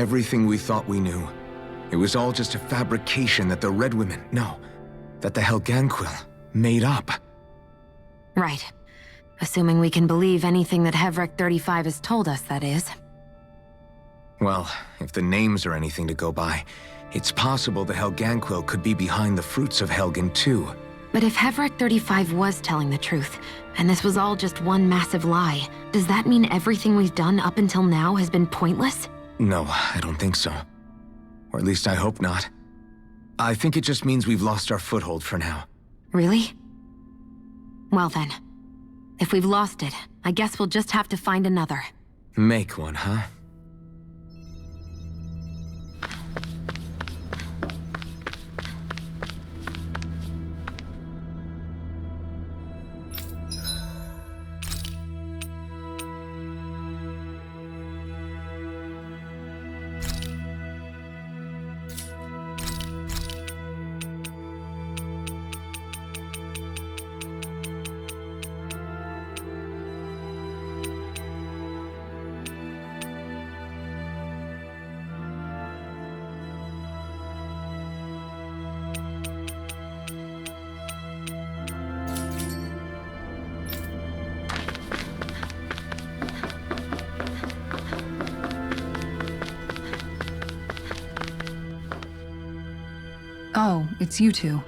Everything we thought we knew. It was all just a fabrication that the Red Women, no, that the Helganquil made up. Right. Assuming we can believe anything that Hevrek 35 has told us, that is. Well, if the names are anything to go by, it's possible the Helganquil could be behind the fruits of Helgen too. But if Hevrek 35 was telling the truth, and this was all just one massive lie, does that mean everything we've done up until now has been pointless? No, I don't think so. Or at least I hope not. I think it just means we've lost our foothold for now. Really? Well then, if we've lost it, I guess we'll just have to find another. Make one, huh? Oh, it's you two.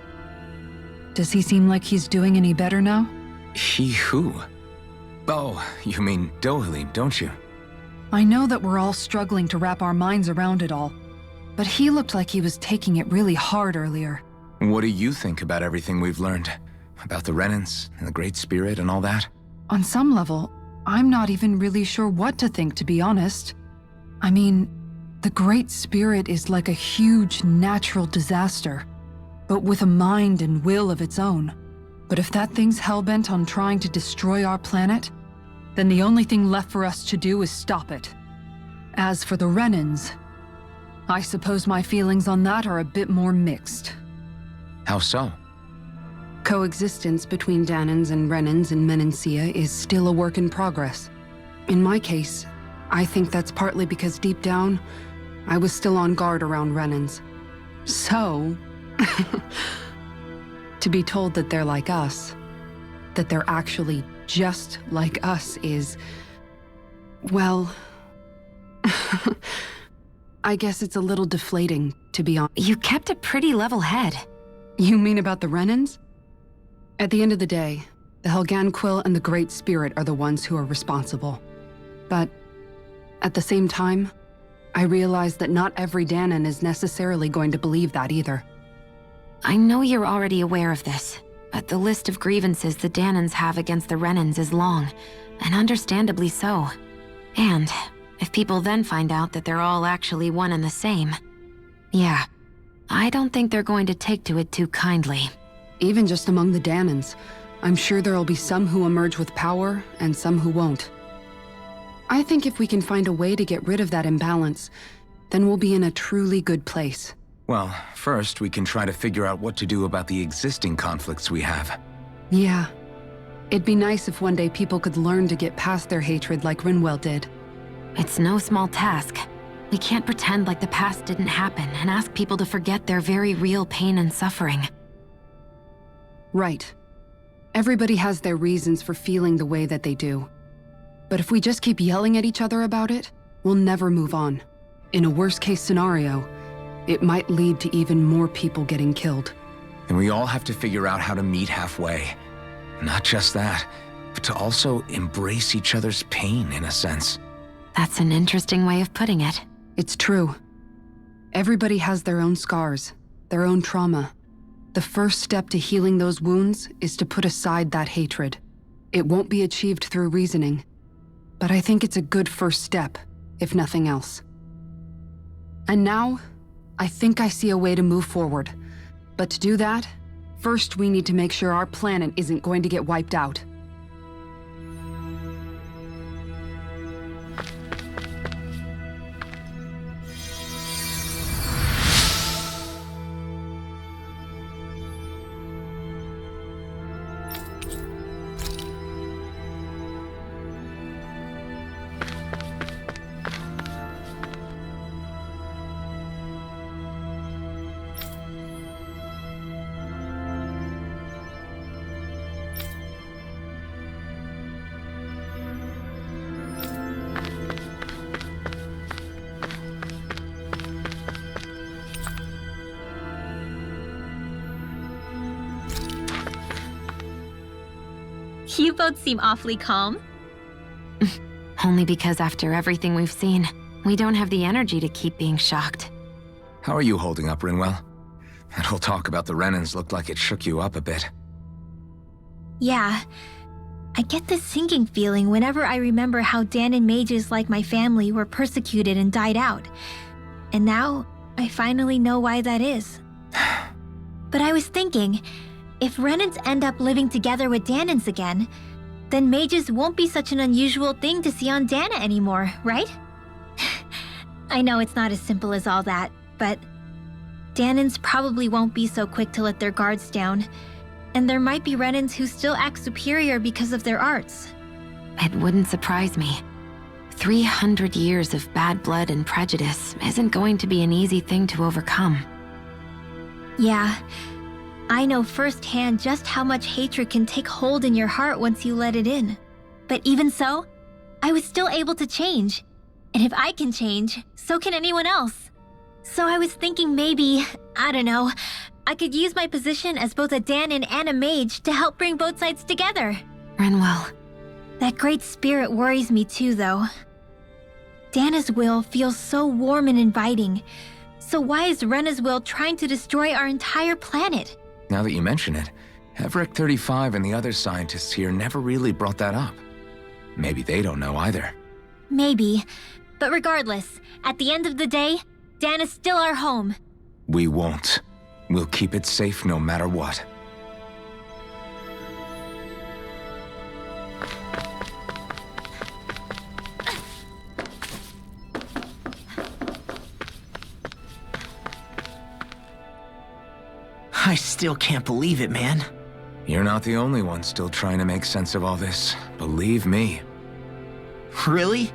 Does he seem like he's doing any better now? He who? Oh, you mean Dohalim, don't you? I know that we're all struggling to wrap our minds around it all, but he looked like he was taking it really hard earlier. What do you think about everything we've learned? About the Renans and the Great Spirit and all that? On some level, I'm not even really sure what to think, to be honest. I mean, the Great Spirit is like a huge natural disaster, but with a mind and will of its own. But if that thing's hellbent on trying to destroy our planet, then the only thing left for us to do is stop it. As for the Renans, I suppose my feelings on that are a bit more mixed. How so? Coexistence between Dahnans and Renans in Menancia is still a work in progress. In my case, I think that's partly because deep down, I was still on guard around Renans. So, to be told that they're like us, that they're actually just like us is, well, I guess it's a little deflating, to be honest. You kept a pretty level head. You mean about the Renans? At the end of the day, the Helganquil and the Great Spirit are the ones who are responsible. But at the same time, I realize that not every Dahnan is necessarily going to believe that either. I know you're already aware of this, but the list of grievances the Dahnans have against the Renans is long, and understandably so. And if people then find out that they're all actually one and the same, yeah, I don't think they're going to take to it too kindly. Even just among the Dahnans, I'm sure there'll be some who emerge with power and some who won't. I think if we can find a way to get rid of that imbalance, then we'll be in a truly good place. Well, first we can try to figure out what to do about the existing conflicts we have. Yeah. It'd be nice if one day people could learn to get past their hatred like Rinwell did. It's no small task. We can't pretend like the past didn't happen and ask people to forget their very real pain and suffering. Right. Everybody has their reasons for feeling the way that they do. But if we just keep yelling at each other about it, we'll never move on. In a worst-case scenario, it might lead to even more people getting killed. And we all have to figure out how to meet halfway. Not just that, but to also embrace each other's pain in a sense. That's an interesting way of putting it. It's true. Everybody has their own scars, their own trauma. The first step to healing those wounds is to put aside that hatred. It won't be achieved through reasoning, but I think it's a good first step, if nothing else. And now, I think I see a way to move forward. But to do that, first we need to make sure our planet isn't going to get wiped out. You both seem awfully calm. Only because after everything we've seen, we don't have the energy to keep being shocked. How are you holding up, Rinwell? That whole talk about the Renans looked like it shook you up a bit. Yeah. I get this sinking feeling whenever I remember how Danon mages like my family were persecuted and died out. And now, I finally know why that is. But I was thinking, if Renans end up living together with Danons again, then mages won't be such an unusual thing to see on Dana anymore, right? I know it's not as simple as all that, but Danons probably won't be so quick to let their guards down, and there might be Renans who still act superior because of their arts. It wouldn't surprise me. 300 years of bad blood and prejudice isn't going to be an easy thing to overcome. Yeah, I know firsthand just how much hatred can take hold in your heart once you let it in. But even so, I was still able to change. And if I can change, so can anyone else. So I was thinking maybe, I don't know, I could use my position as both a Danon and a mage to help bring both sides together. Rinwell, That great spirit worries me too, though. Dana's will feels so warm and inviting. So why is Rena's will trying to destroy our entire planet? Now that you mention it, Everett 35 and the other scientists here never really brought that up. Maybe they don't know either. Maybe. But regardless, at the end of the day, Dana's still our home. We won't. We'll keep it safe no matter what. I still can't believe it, man. You're not the only one still trying to make sense of all this. Believe me. Really?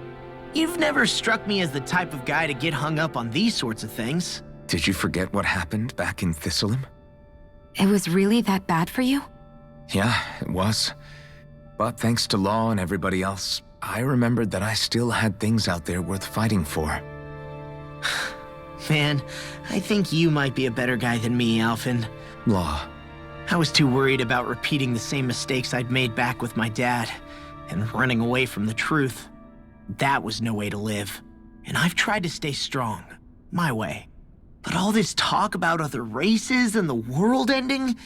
You've never struck me as the type of guy to get hung up on these sorts of things. Did you forget what happened back in Thistleum? it was really that bad for you? Yeah, it was. But thanks to Law and everybody else, I remembered that I still had things out there worth fighting for. Man, I think you might be a better guy than me, Alphen. Law. I was too worried about repeating the same mistakes I'd made back with my dad, and running away from the truth. That was no way to live. And I've tried to stay strong, my way. But all this talk about other races and the world ending,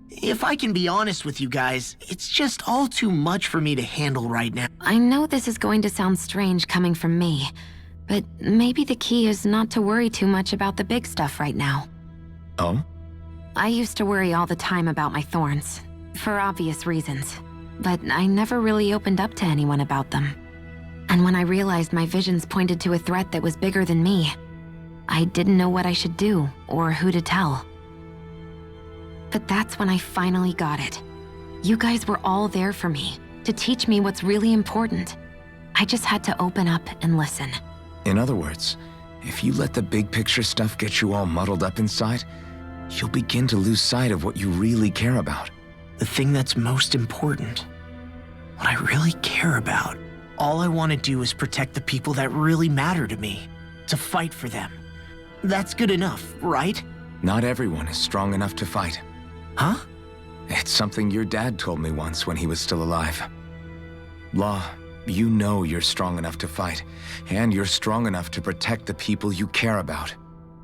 if I can be honest with you guys, it's just all too much for me to handle right now. I know this is going to sound strange coming from me, but maybe the key is not to worry too much about the big stuff right now. Oh? I used to worry all the time about my thorns, for obvious reasons, but I never really opened up to anyone about them. And when I realized my visions pointed to a threat that was bigger than me, I didn't know what I should do or who to tell. But that's when I finally got it. You guys were all there for me, to teach me what's really important. I just had to open up and listen. In other words, if you let the big picture stuff get you all muddled up inside, you'll begin to lose sight of what you really care about. The thing that's most important. What I really care about. All I want to do is protect the people that really matter to me. To fight for them. That's good enough, right? Not everyone is strong enough to fight. Huh? It's something your dad told me once when he was still alive. Law, you know you're strong enough to fight, and you're strong enough to protect the people you care about.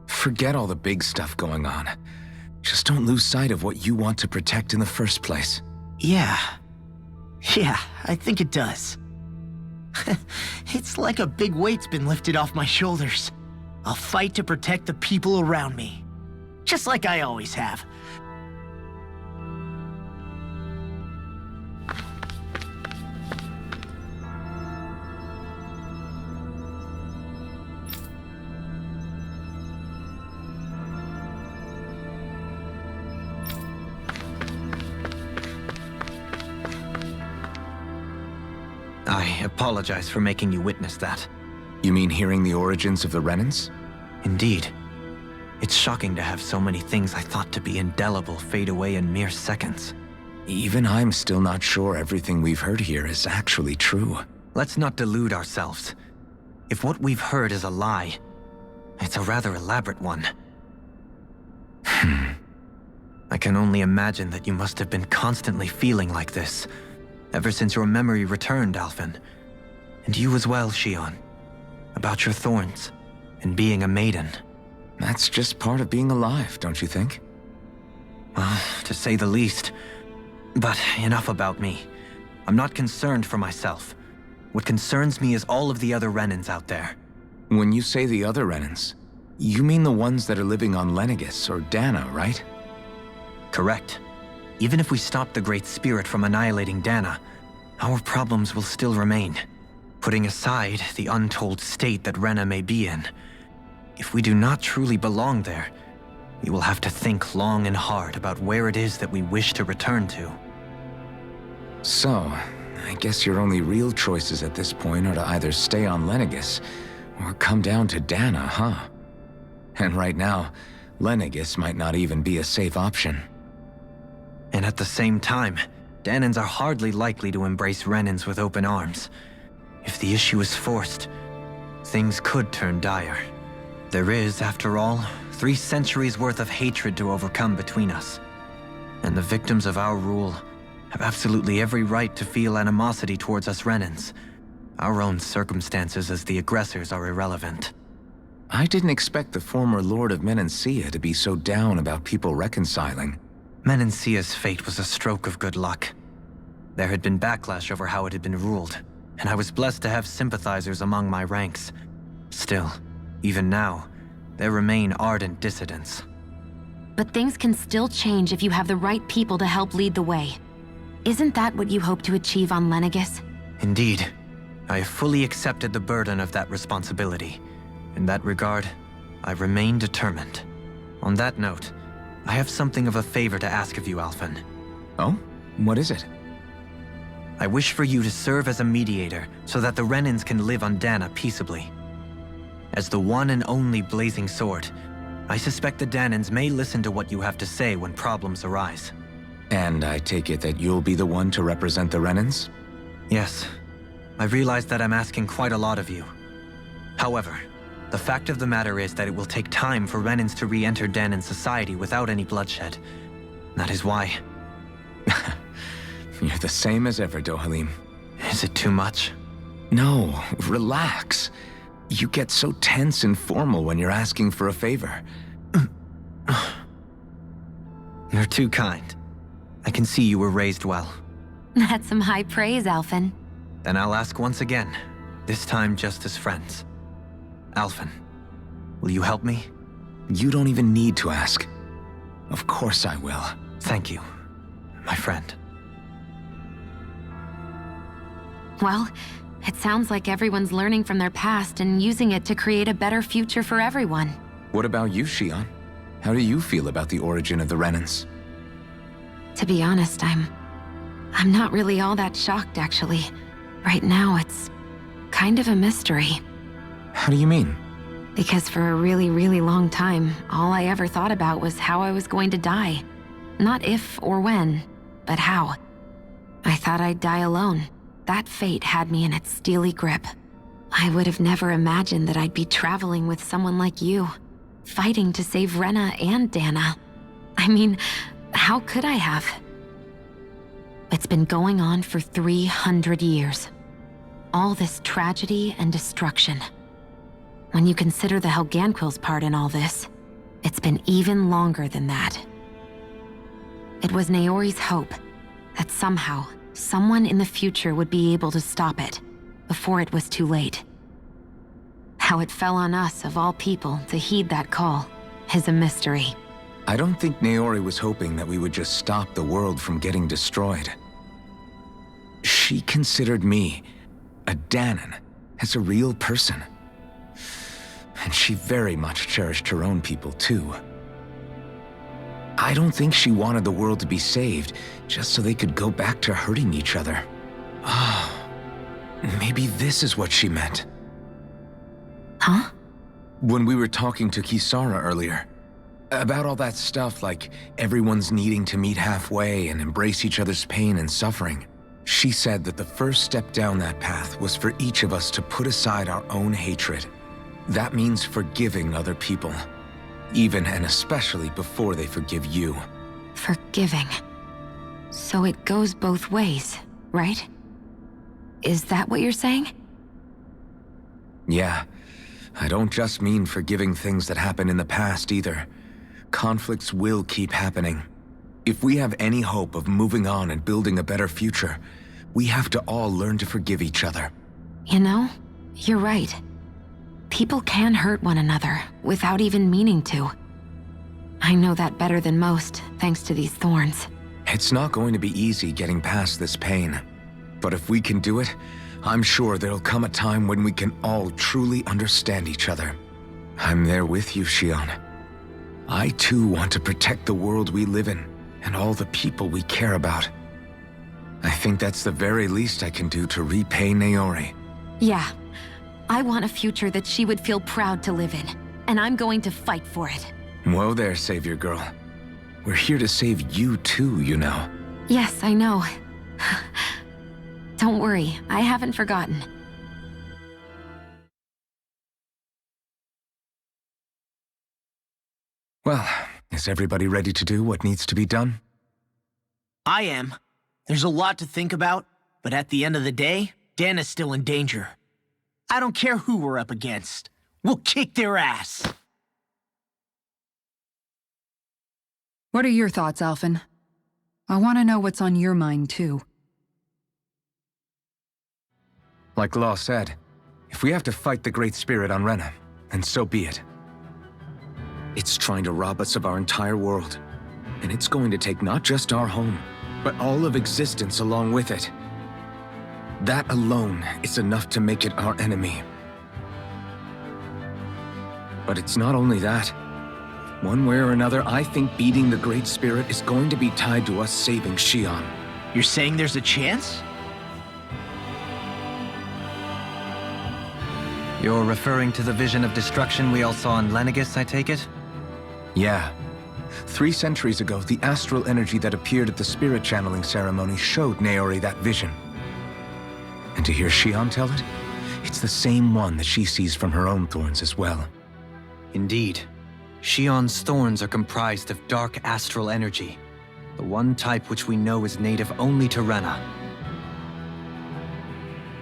Forget all the big stuff going on. Just don't lose sight of what you want to protect in the first place. Yeah. Yeah, I think it does. It's like a big weight's been lifted off my shoulders. I'll fight to protect the people around me. Just like I always have. I apologize for making you witness that. You mean hearing the origins of the Renans? Indeed. It's shocking to have so many things I thought to be indelible fade away in mere seconds. Even I'm still not sure everything we've heard here is actually true. Let's not delude ourselves. If what we've heard is a lie, it's a rather elaborate one. I can only imagine that you must have been constantly feeling like this, Ever since your memory returned, Alphen. And you as well, Shion. About your thorns, and being a maiden. That's just part of being alive, don't you think? Well, to say the least. But enough about me. I'm not concerned for myself. What concerns me is all of the other Renans out there. When you say the other Renans, you mean the ones that are living on Lenegis or Dana, right? Correct. Even if we stop the Great Spirit from annihilating Dana, our problems will still remain. Putting aside the untold state that Rena may be in, if we do not truly belong there, we will have to think long and hard about where it is that we wish to return to. So, I guess your only real choices at this point are to either stay on Lenegis or come down to Dana, huh? And right now, Lenegis might not even be a safe option. And at the same time, Danans are hardly likely to embrace Renans with open arms. If the issue is forced, things could turn dire. There is, after all, 3 centuries worth of hatred to overcome between us. And the victims of our rule have absolutely every right to feel animosity towards us Renans. Our own circumstances as the aggressors are irrelevant. I didn't expect the former Lord of Menancia to be so down about people reconciling. Menancia's fate was a stroke of good luck. There had been backlash over how it had been ruled, and I was blessed to have sympathizers among my ranks. Still, even now, there remain ardent dissidents. But things can still change if you have the right people to help lead the way. Isn't that what you hope to achieve on Lenegis? Indeed. I have fully accepted the burden of that responsibility. In that regard, I remain determined. On that note, I have something of a favor to ask of you, Alphen. Oh? What is it? I wish for you to serve as a mediator so that the Renans can live on Dana peaceably. As the one and only Blazing Sword, I suspect the Danans may listen to what you have to say when problems arise. And I take it that you'll be the one to represent the Renans? Yes. I realize that I'm asking quite a lot of you. However, the fact of the matter is that it will take time for Renans to re-enter Danan society without any bloodshed. That is why. You're the same as ever, Dohalim. Is it too much? No, relax. You get so tense and formal when you're asking for a favor. You're too kind. I can see you were raised well. That's some high praise, Alphen. Then I'll ask once again, this time just as friends. Alphen, will you help me? You don't even need to ask. Of course I will. Thank you, my friend. Well, it sounds like everyone's learning from their past and using it to create a better future for everyone. What about you, Shion? How do you feel about the origin of the Renans? To be honest, I'm not really all that shocked, actually. Right now, it's kind of a mystery. How do you mean? Because for a really, really long time, all I ever thought about was how I was going to die. Not if or when, but how. I thought I'd die alone. That fate had me in its steely grip. I would have never imagined that I'd be traveling with someone like you, fighting to save Rena and Dana. I mean, how could I have? It's been going on for 300 years. All this tragedy and destruction. When you consider the Helganquil's part in all this, it's been even longer than that. It was Naori's hope that somehow, someone in the future would be able to stop it before it was too late. How it fell on us, of all people, to heed that call is a mystery. I don't think Naori was hoping that we would just stop the world from getting destroyed. She considered me, a Danan, as a real person. And she very much cherished her own people, too. I don't think she wanted the world to be saved just so they could go back to hurting each other. Ah, maybe this is what she meant. Huh? When we were talking to Kisara earlier, about all that stuff like everyone's needing to meet halfway and embrace each other's pain and suffering, she said that the first step down that path was for each of us to put aside our own hatred. That means forgiving other people, even and especially before they forgive you. Forgiving. So it goes both ways, right? Is that what you're saying? Yeah. I don't just mean forgiving things that happened in the past either. Conflicts will keep happening. If we have any hope of moving on and building a better future, we have to all learn to forgive each other. You know, you're right. People can hurt one another without even meaning to. I know that better than most, thanks to these thorns. It's not going to be easy getting past this pain. But if we can do it, I'm sure there'll come a time when we can all truly understand each other. I'm there with you, Shion. I too want to protect the world we live in, and all the people we care about. I think that's the very least I can do to repay Naori. Yeah. I want a future that she would feel proud to live in, and I'm going to fight for it. Whoa there, Savior Girl. We're here to save you too, you know. Yes, I know. Don't worry, I haven't forgotten. Well, is everybody ready to do what needs to be done? I am. There's a lot to think about, but at the end of the day, Dan is still in danger. I don't care who we're up against. We'll kick their ass. What are your thoughts, Alphen? I want to know what's on your mind, too. Like Law said, if we have to fight the Great Spirit on Rena, then so be it. It's trying to rob us of our entire world, and it's going to take not just our home, but all of existence along with it. That alone is enough to make it our enemy. But it's not only that. One way or another, I think beating the Great Spirit is going to be tied to us saving Shion. You're saying there's a chance? You're referring to the vision of destruction we all saw in Lenegis, I take it? Yeah. 3 centuries ago, the astral energy that appeared at the spirit channeling ceremony showed Naori that vision. And to hear Shion tell it, it's the same one that she sees from her own thorns as well. Indeed. Shion's thorns are comprised of dark astral energy, the one type which we know is native only to Rena.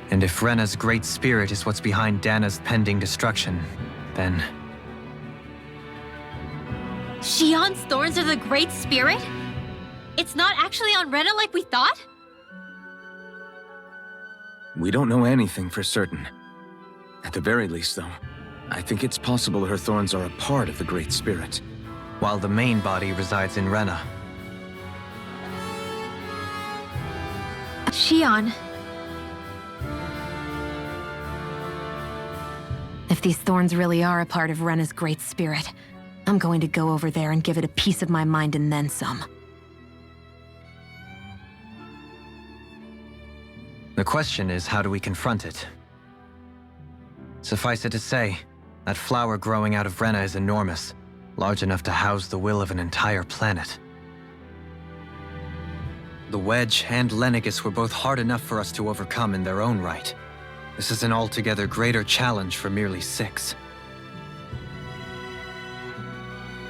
And if Rena's great spirit is what's behind Dana's pending destruction, then... Shion's thorns are the Great Spirit? It's not actually on Rena like we thought? We don't know anything for certain. At the very least, though, I think it's possible her thorns are a part of the Great Spirit. while the main body resides in Rena. Shion. If these thorns really are a part of Rena's great spirit, I'm going to go over there and give it a piece of my mind and then some. The question is, how do we confront it? Suffice it to say, that flower growing out of Rena is enormous, large enough to house the will of an entire planet. The Wedge and Lenegis were both hard enough for us to overcome in their own right. This is an altogether greater challenge for merely 6.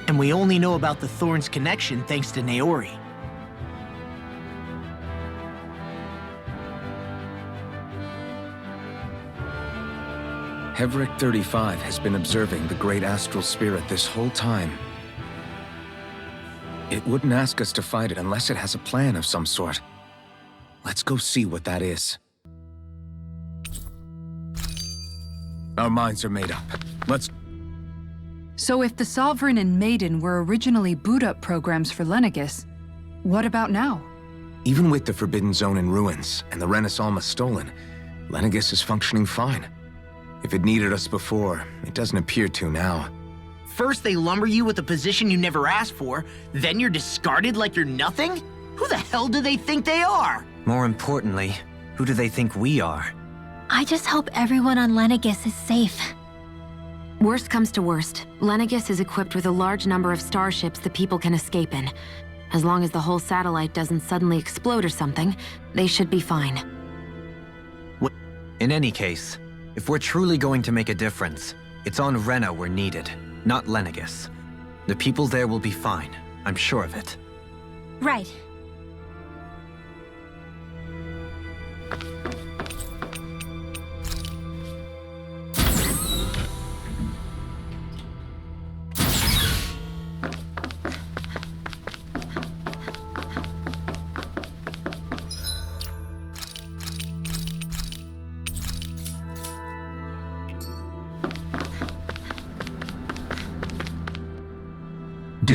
And we only know about the Thorns connection thanks to Naori. Heverick 35 has been observing the Great Astral Spirit this whole time. It wouldn't ask us to fight it unless it has a plan of some sort. Let's go see what that is. Our minds are made up. Let's... So if the Sovereign and Maiden were originally boot-up programs for Lenegis, what about now? Even with the Forbidden Zone in ruins and the Renis Alma stolen, Lenegis is functioning fine. If it needed us before, it doesn't appear to now. First they lumber you with a position you never asked for, then you're discarded like you're nothing? Who the hell do they think they are? More importantly, who do they think we are? I just hope everyone on Lenegis is safe. Worst comes to worst, Lenegis is equipped with a large number of starships the people can escape in. As long as the whole satellite doesn't suddenly explode or something, they should be fine. In any case, if we're truly going to make a difference, it's on Rena we're needed, not Lenegis. The people there will be fine, I'm sure of it. Right.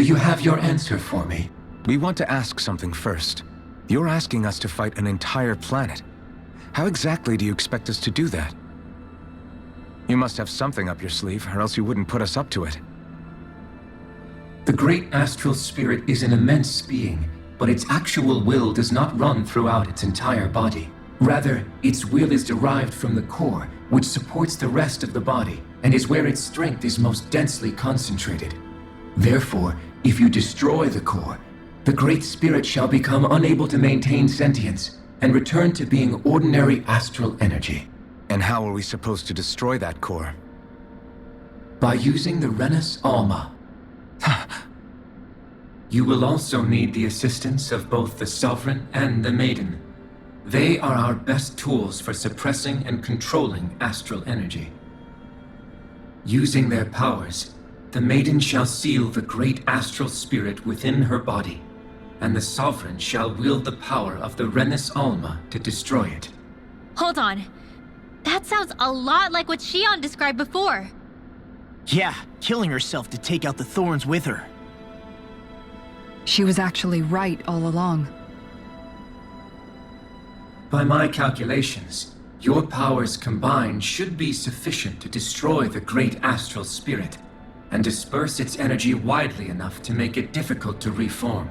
you have your answer for me? We want to ask something first. You're asking us to fight an entire planet. How exactly do you expect us to do that? You must have something up your sleeve, or else you wouldn't put us up to it. The great astral spirit is an immense being, but its actual will does not run throughout its entire body. Rather, its will is derived from the core, which supports the rest of the body, and is where its strength is most densely concentrated. Therefore, if you destroy the core, the Great Spirit shall become unable to maintain sentience, and return to being ordinary astral energy. And how are we supposed to destroy that core? By using the Renus Alma. You will also need the assistance of both the Sovereign and the Maiden. They are our best tools for suppressing and controlling astral energy. Using their powers, the Maiden shall seal the great astral spirit within her body, and the Sovereign shall wield the power of the Renus Alma to destroy it. Hold on. That sounds a lot like what Shion described before. Yeah, killing herself to take out the thorns with her. She was actually right all along. By my calculations, your powers combined should be sufficient to destroy the great astral spirit, and disperse its energy widely enough to make it difficult to reform.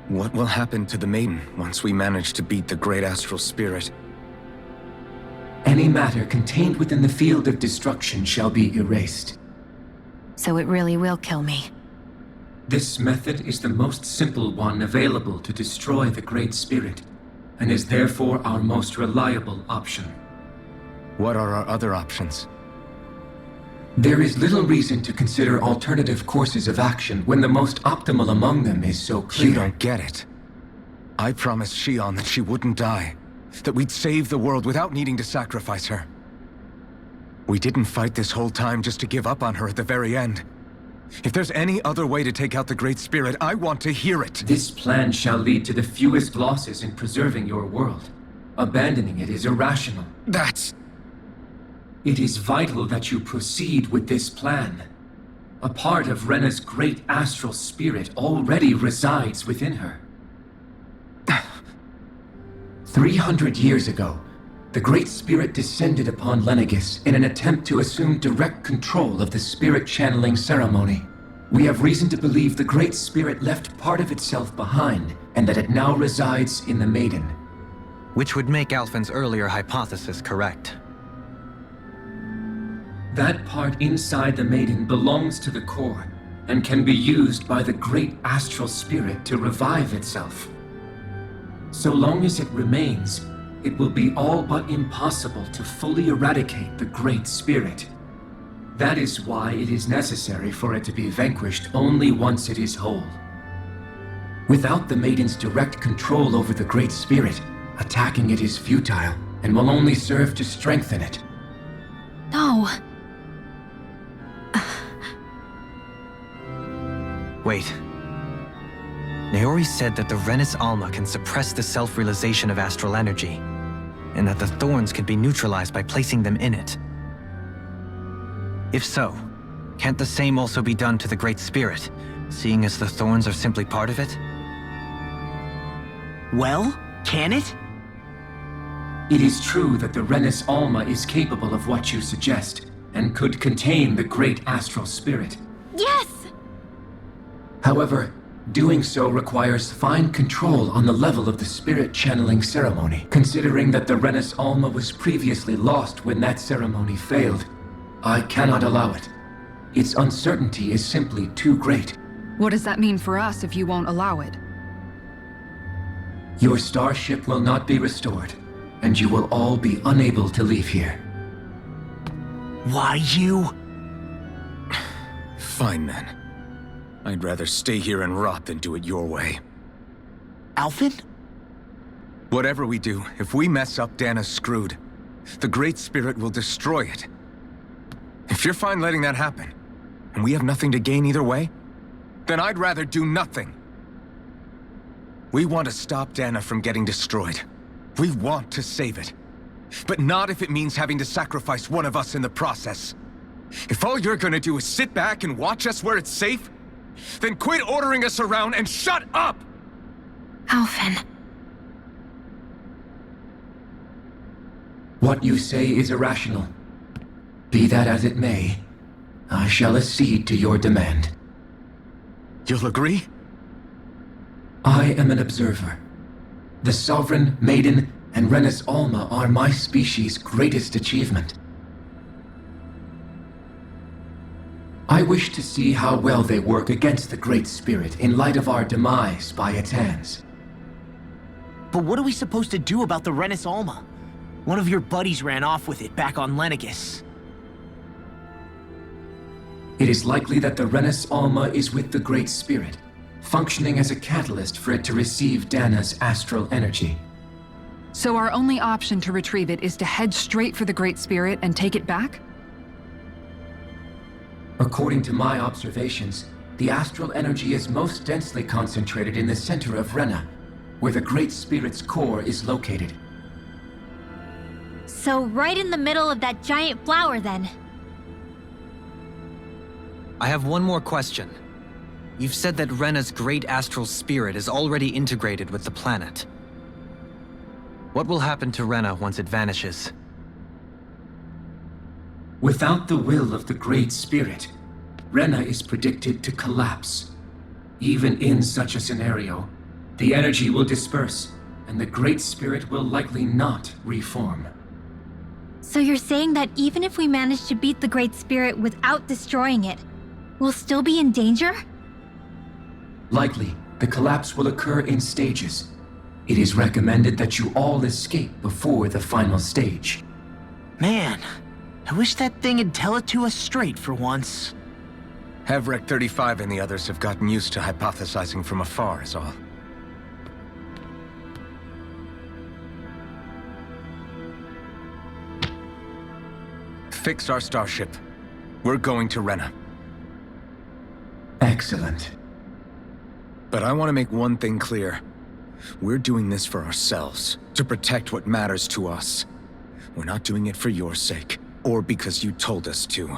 What will happen to the Maiden once we manage to beat the great astral spirit? Any matter contained within the field of destruction shall be erased. So it really will kill me. This method is the most simple one available to destroy the Great Spirit, and is therefore our most reliable option. What are our other options? There is little reason to consider alternative courses of action when the most optimal among them is so clear. You don't get it. I promised Shion that she wouldn't die, that we'd save the world without needing to sacrifice her. We didn't fight this whole time just to give up on her at the very end. If there's any other way to take out the Great Spirit, I want to hear it. This plan shall lead to the fewest losses in preserving your world. Abandoning it is irrational. It is vital that you proceed with this plan. A part of Rena's great astral spirit already resides within her. 300 years ago, the Great Spirit descended upon Lenegis in an attempt to assume direct control of the spirit channeling ceremony. We have reason to believe the Great Spirit left part of itself behind, and that it now resides in the Maiden. Which would make Alphen's earlier hypothesis correct. That part inside the Maiden belongs to the core, and can be used by the great astral spirit to revive itself. So long as it remains, it will be all but impossible to fully eradicate the Great Spirit. That is why it is necessary for it to be vanquished only once it is whole. Without the Maiden's direct control over the Great Spirit, attacking it is futile, and will only serve to strengthen it. No. Wait. Naori said that the Renus Alma can suppress the self-realization of astral energy, and that the thorns can be neutralized by placing them in it. If so, can't the same also be done to the Great Spirit, seeing as the thorns are simply part of it? Well, can it? It is true that the Renus Alma is capable of what you suggest, and could contain the great astral spirit. Yes! However, doing so requires fine control on the level of the spirit channeling ceremony, considering that the Renus Alma was previously lost when that ceremony failed. I cannot allow it. Its uncertainty is simply too great. What does that mean for us if you won't allow it? Your starship will not be restored, and you will all be unable to leave here. Why you? Fine then. I'd rather stay here and rot than do it your way. Alphen? Whatever we do, if we mess up, Dana's screwed. The Great Spirit will destroy it. If you're fine letting that happen, and we have nothing to gain either way, then I'd rather do nothing. We want to stop Dana from getting destroyed. We want to save it. But not if it means having to sacrifice one of us in the process. If all you're gonna do is sit back and watch us where it's safe, Then quit ordering us around and shut up! Alphen. What you say is irrational. Be that as it may, I shall accede to your demand. You'll agree? I am an observer. The Sovereign, Maiden, and Renis Alma are my species' greatest achievement. I wish to see how well they work against the Great Spirit in light of our demise by its hands. But what are we supposed to do about the Renis Alma? One of your buddies ran off with it back on Lenegis. It is likely that the Renis Alma is with the Great Spirit, functioning as a catalyst for it to receive Dana's astral energy. So our only option to retrieve it is to head straight for the Great Spirit and take it back? According to my observations, the astral energy is most densely concentrated in the center of Rena, where the Great Spirit's core is located. So right in the middle of that giant flower then. I have one more question. You've said that Rena's great astral spirit is already integrated with the planet. What will happen to Rena once it vanishes? Without the will of the Great Spirit, Rena is predicted to collapse. Even in such a scenario, the energy will disperse, and the Great Spirit will likely not reform. So you're saying that even if we manage to beat the Great Spirit without destroying it, we'll still be in danger? Likely, the collapse will occur in stages. It is recommended that you all escape before the final stage. Man, I wish that thing would tell it to us straight for once. Hevrek 35 and the others have gotten used to hypothesizing from afar is all. Fix our starship. We're going to Rena. Excellent. But I want to make one thing clear. We're doing this for ourselves, to protect what matters to us. We're not doing it for your sake, or because you told us to.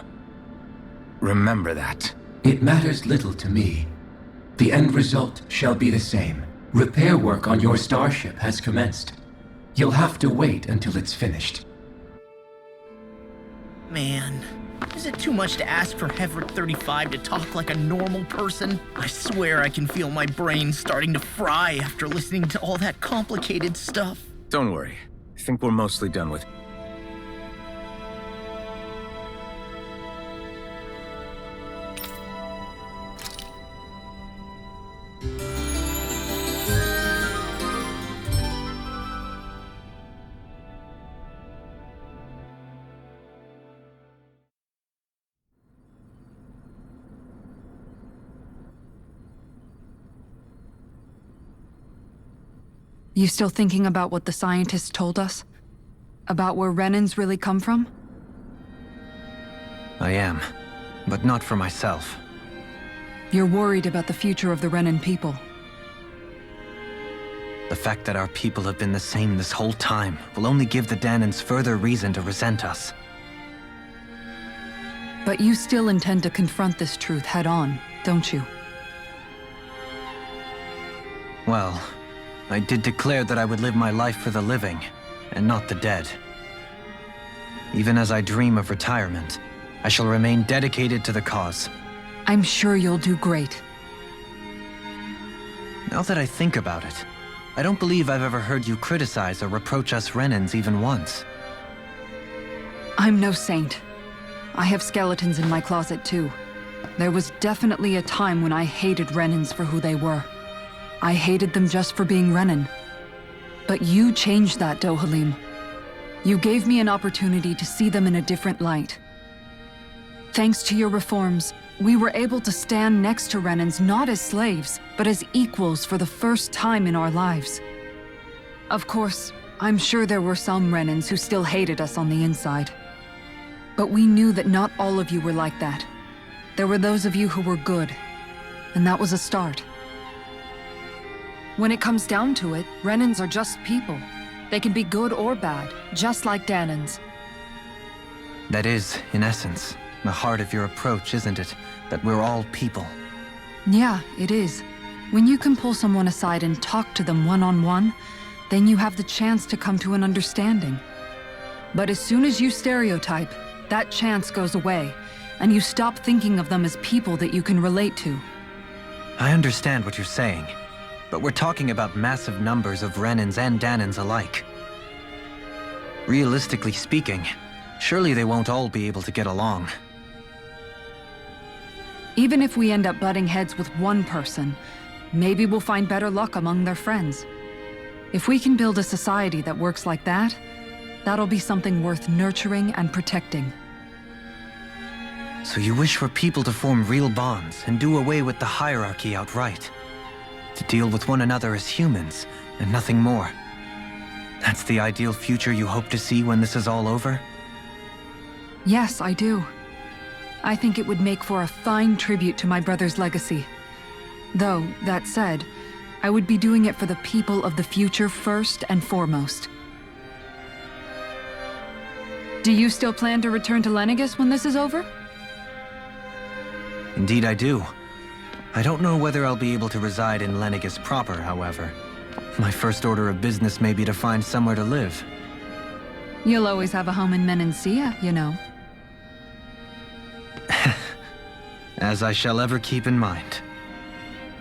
Remember that. It matters little to me. The end result shall be the same. Repair work on your starship has commenced. You'll have to wait until it's finished. Man, is it too much to ask for Hevrek 35 to talk like a normal person? I swear I can feel my brain starting to fry after listening to all that complicated stuff. Don't worry. I think we're mostly done with. You still thinking about what the scientists told us? About where Renans really come from? I am, but not for myself. You're worried about the future of the Renan people. The fact that our people have been the same this whole time will only give the Danans further reason to resent us. But you still intend to confront this truth head-on, don't you? Well, I did declare that I would live my life for the living, and not the dead. Even as I dream of retirement, I shall remain dedicated to the cause. I'm sure you'll do great. Now that I think about it, I don't believe I've ever heard you criticize or reproach us Renans even once. I'm no saint. I have skeletons in my closet too. There was definitely a time when I hated Renans for who they were. I hated them just for being Renan. But you changed that, Dohalim. You gave me an opportunity to see them in a different light. Thanks to your reforms, we were able to stand next to Renans not as slaves, but as equals for the first time in our lives. Of course, I'm sure there were some Renans who still hated us on the inside. But we knew that not all of you were like that. There were those of you who were good, and that was a start. When it comes down to it, Renans are just people. They can be good or bad, just like Danans. That is, in essence, the heart of your approach, isn't it? That we're all people. Yeah, it is. When you can pull someone aside and talk to them one-on-one, then you have the chance to come to an understanding. But as soon as you stereotype, that chance goes away, and you stop thinking of them as people that you can relate to. I understand what you're saying, but we're talking about massive numbers of Renans and Dahnans alike. Realistically speaking, surely they won't all be able to get along. Even if we end up butting heads with one person, maybe we'll find better luck among their friends. If we can build a society that works like that, that'll be something worth nurturing and protecting. So you wish for people to form real bonds and do away with the hierarchy outright. To deal with one another as humans, and nothing more. That's the ideal future you hope to see when this is all over? Yes, I do. I think it would make for a fine tribute to my brother's legacy. Though, that said, I would be doing it for the people of the future first and foremost. Do you still plan to return to Lenegis when this is over? Indeed I do. I don't know whether I'll be able to reside in Lenegis proper, however. My first order of business may be to find somewhere to live. You'll always have a home in Menancia, you know. As I shall ever keep in mind.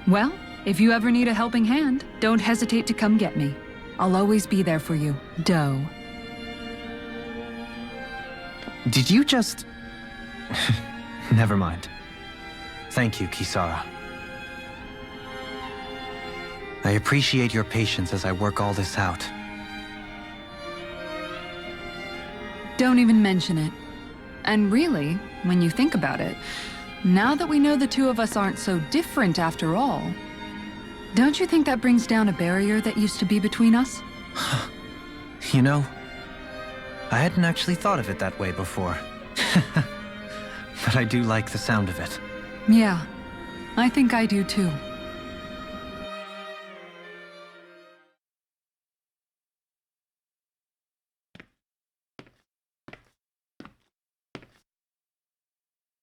Well, if you ever need a helping hand, don't hesitate to come get me. I'll always be there for you, Doe. Did you just... Never mind. Thank you, Kisara. I appreciate your patience as I work all this out. Don't even mention it. And really, when you think about it, now that we know the two of us aren't so different after all, don't you think that brings down a barrier that used to be between us? You know, I hadn't actually thought of it that way before. But I do like the sound of it. Yeah, I think I do too.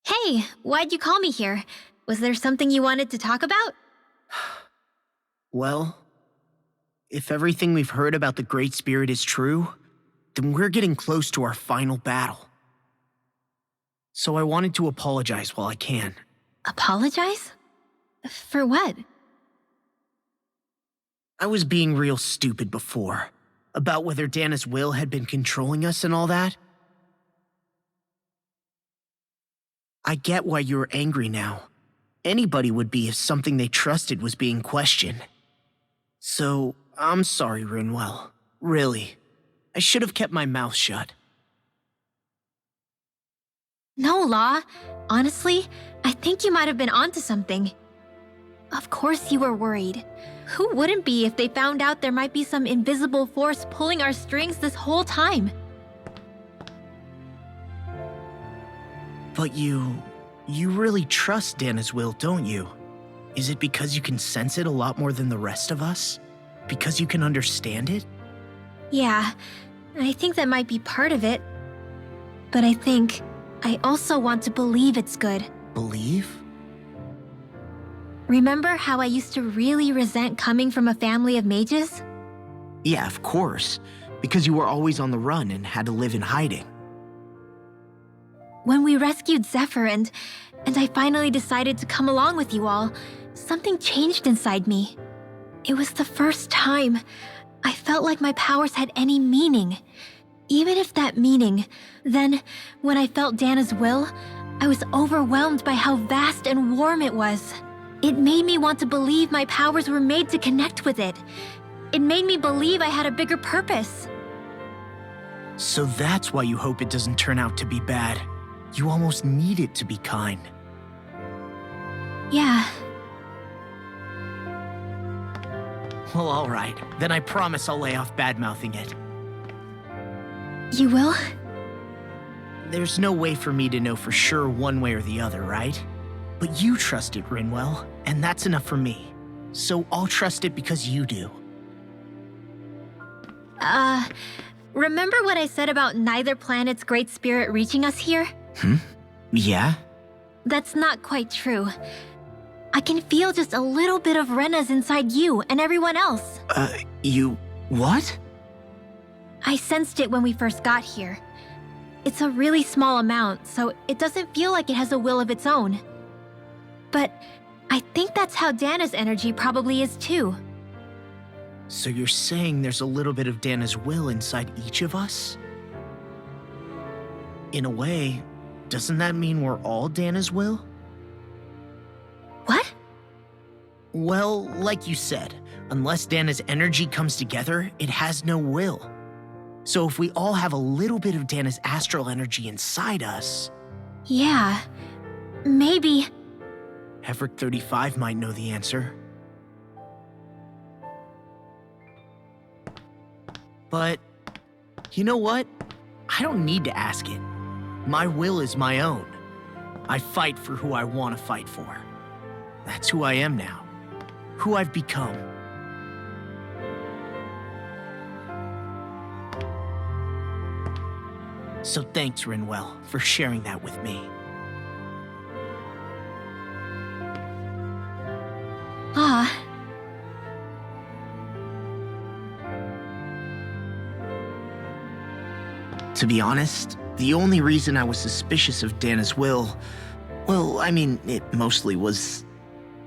Hey, why'd you call me here? Was there something you wanted to talk about? Well, if everything we've heard about the Great Spirit is true, then we're getting close to our final battle. So I wanted to apologize while I can. Apologize? For what? I was being real stupid before, about whether Dana's will had been controlling us and all that. I get why you're angry now. Anybody would be if something they trusted was being questioned. So, I'm sorry, Rinwell. Really. I should have kept my mouth shut. No, Law. Honestly, I think you might have been onto something. Of course you were worried. Who wouldn't be if they found out there might be some invisible force pulling our strings this whole time? But you really trust Dana's will, don't you? Is it because you can sense it a lot more than the rest of us? Because you can understand it? Yeah, I think that might be part of it. But I think I also want to believe it's good. Believe? Remember how I used to really resent coming from a family of mages? Yeah, of course. Because you were always on the run and had to live in hiding. When we rescued Zephyr and I finally decided to come along with you all, something changed inside me. It was the first time I felt like my powers had any meaning. Even if that meaning, then when I felt Dana's will, I was overwhelmed by how vast and warm it was. It made me want to believe my powers were made to connect with it. It made me believe I had a bigger purpose. So that's why you hope it doesn't turn out to be bad. You almost need it to be kind. Yeah. Well, alright. Then I promise I'll lay off bad-mouthing it. You will? There's no way for me to know for sure one way or the other, right? But you trust it, Rinwell, and that's enough for me. So I'll trust it because you do. Remember what I said about neither planet's great spirit reaching us here? Yeah? That's not quite true. I can feel just a little bit of Rena's inside you and everyone else. You... what? I sensed it when we first got here. It's a really small amount, so it doesn't feel like it has a will of its own. But I think that's how Dana's energy probably is too. So you're saying there's a little bit of Dana's will inside each of us? In a way, doesn't that mean we're all Dana's will? What? Well, like you said, unless Dana's energy comes together, it has no will. So if we all have a little bit of Dana's astral energy inside us... Yeah, maybe... Heverick 35 might know the answer. But, you know what? I don't need to ask it. My will is my own. I fight for who I want to fight for. That's who I am now. Who I've become. So thanks, Rinwell, for sharing that with me. Ah. To be honest, the only reason I was suspicious of Dana's will, well, I mean, it mostly was...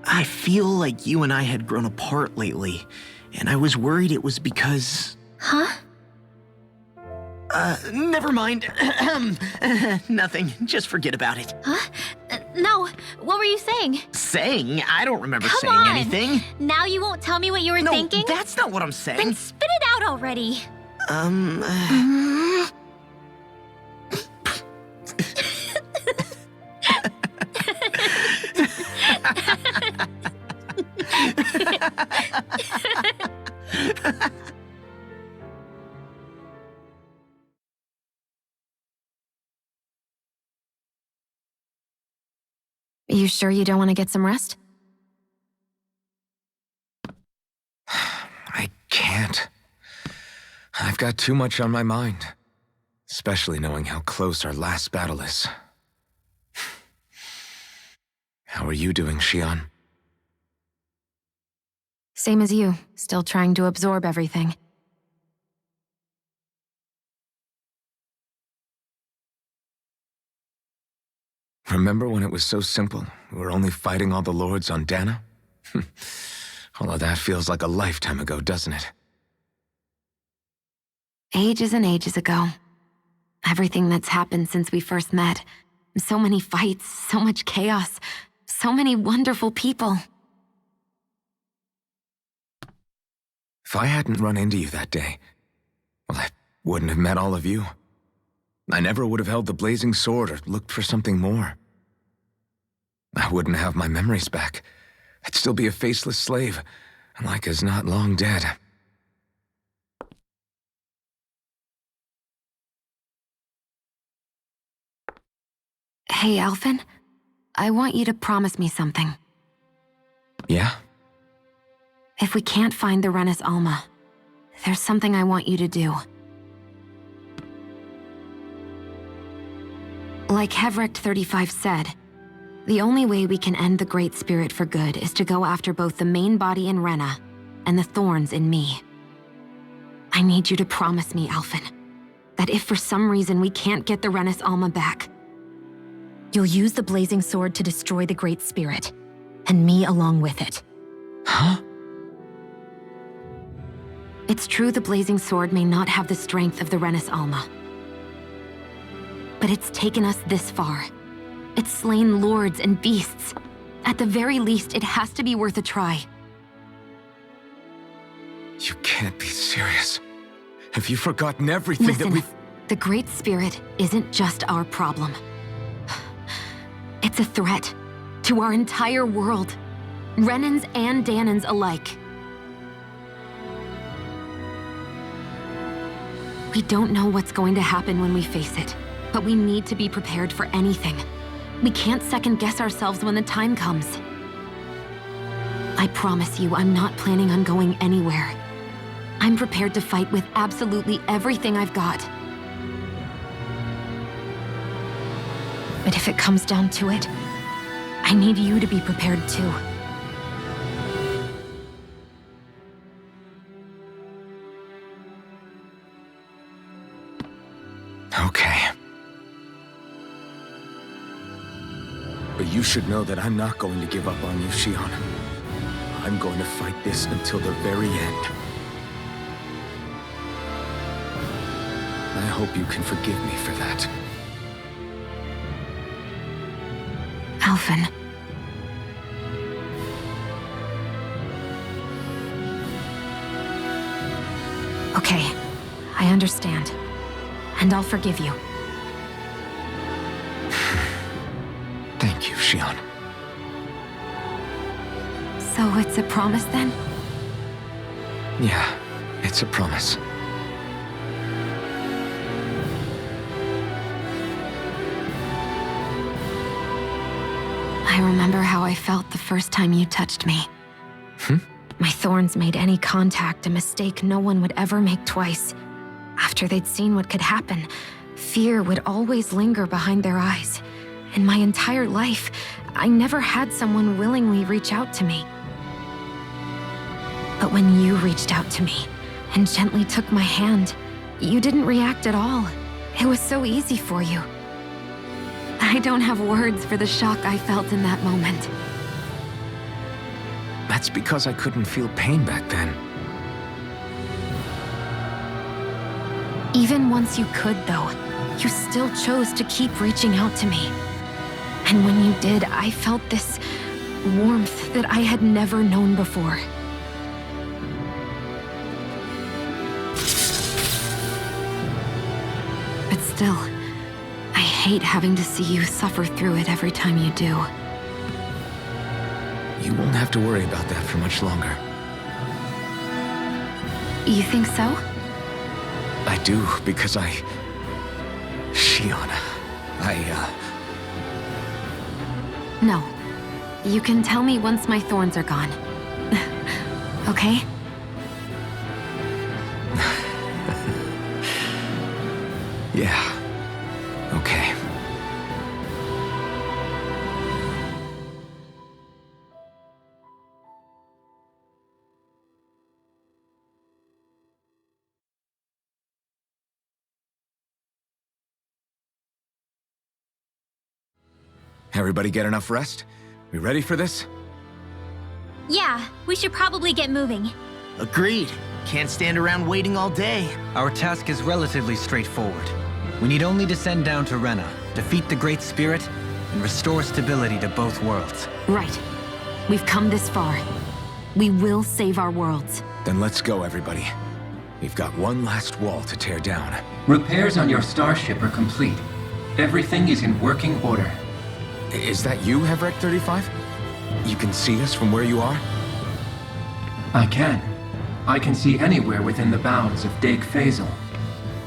I feel like you and I had grown apart lately, and I was worried it was because... Huh? Never mind. Nothing. Just forget about it. Huh? No, what were you saying? Saying? I don't remember Come saying on. anything. Now you won't tell me what you were No, thinking? that's not what I'm saying. Then spit it out already. You sure you don't want to get some rest? I can't. I've got too much on my mind. Especially knowing how close our last battle is. How are you doing, Shion? Same as you, still trying to absorb everything. Remember when it was so simple? We were only fighting all the lords on Dana? Although that feels like a lifetime ago, doesn't it? Ages and ages ago. Everything that's happened since we first met. So many fights, so much chaos, so many wonderful people. If I hadn't run into you that day, well, I wouldn't have met all of you. I never would have held the blazing sword or looked for something more. I wouldn't have my memories back. I'd still be a faceless slave, like as not long dead. Hey, Alphen. I want you to promise me something. Yeah? If we can't find the Renis Alma, there's something I want you to do. Like Heverick 35 said, the only way we can end the Great Spirit for good is to go after both the main body in Rena and the thorns in me. I need you to promise me, Alphen, that if for some reason we can't get the Renis Alma back, you'll use the blazing sword to destroy the Great Spirit, and me along with it. Huh? It's true the blazing sword may not have the strength of the Renis Alma. But it's taken us this far. It's slain lords and beasts. At the very least, it has to be worth a try. You can't be serious. Have you forgotten everything Listen, that we've... the Great Spirit isn't just our problem. It's a threat to our entire world. Renans and Danans alike. We don't know what's going to happen when we face it, but we need to be prepared for anything. We can't second-guess ourselves when the time comes. I promise you, I'm not planning on going anywhere. I'm prepared to fight with absolutely everything I've got. But if it comes down to it, I need you to be prepared too. But you should know that I'm not going to give up on you, Shion. I'm going to fight this until the very end. I hope you can forgive me for that. Alphen. Okay, I understand. And I'll forgive you. Thank you, Shion. So it's a promise then? Yeah, it's a promise. I remember how I felt the first time you touched me. My thorns made any contact a mistake no one would ever make twice. After they'd seen what could happen, fear would always linger behind their eyes. In my entire life, I never had someone willingly reach out to me. But when you reached out to me and gently took my hand, you didn't react at all. It was so easy for you. I don't have words for the shock I felt in that moment. That's because I couldn't feel pain back then. Even once you could, though, you still chose to keep reaching out to me. And when you did, I felt this warmth that I had never known before. But still, I hate having to see you suffer through it every time you do. You won't have to worry about that for much longer. You think so? I do, because Shion, No. You can tell me once my thorns are gone. Okay? Yeah. Okay. Everybody get enough rest? We ready for this? Yeah, we should probably get moving. Agreed. Can't stand around waiting all day. Our task is relatively straightforward. We need only descend down to Rena, defeat the Great Spirit, and restore stability to both worlds. Right. We've come this far. We will save our worlds. Then let's go, everybody. We've got one last wall to tear down. Repairs on your starship are complete. Everything is in working order. Is that you, Hevrek 35? You can see us from where you are? I can. I can see anywhere within the bounds of Dake Faisal.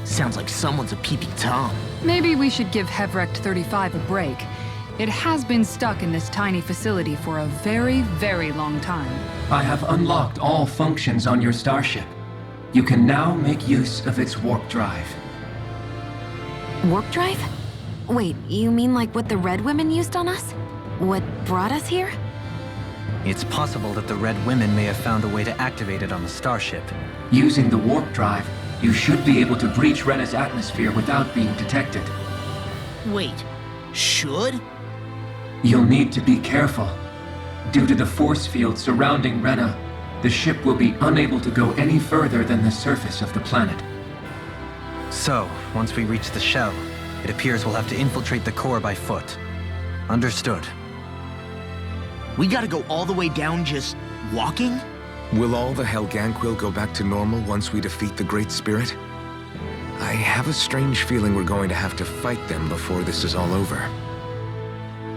Sounds like someone's a peeping Tom. Maybe we should give Hevrect 35 a break. It has been stuck in this tiny facility for a very, very long time. I have unlocked all functions on your starship. You can now make use of its warp drive. Warp drive? Wait, you mean like what the Red Women used on us? What brought us here? It's possible that the Red Women may have found a way to activate it on the starship. Using the warp drive, you should be able to breach Rena's atmosphere without being detected. Wait, should? You'll need to be careful. Due to the force field surrounding Rena, the ship will be unable to go any further than the surface of the planet. So, once we reach the shell, it appears we'll have to infiltrate the core by foot. Understood. We gotta go all the way down just walking? Will all the Helganquil go back to normal once we defeat the Great Spirit? I have a strange feeling we're going to have to fight them before this is all over.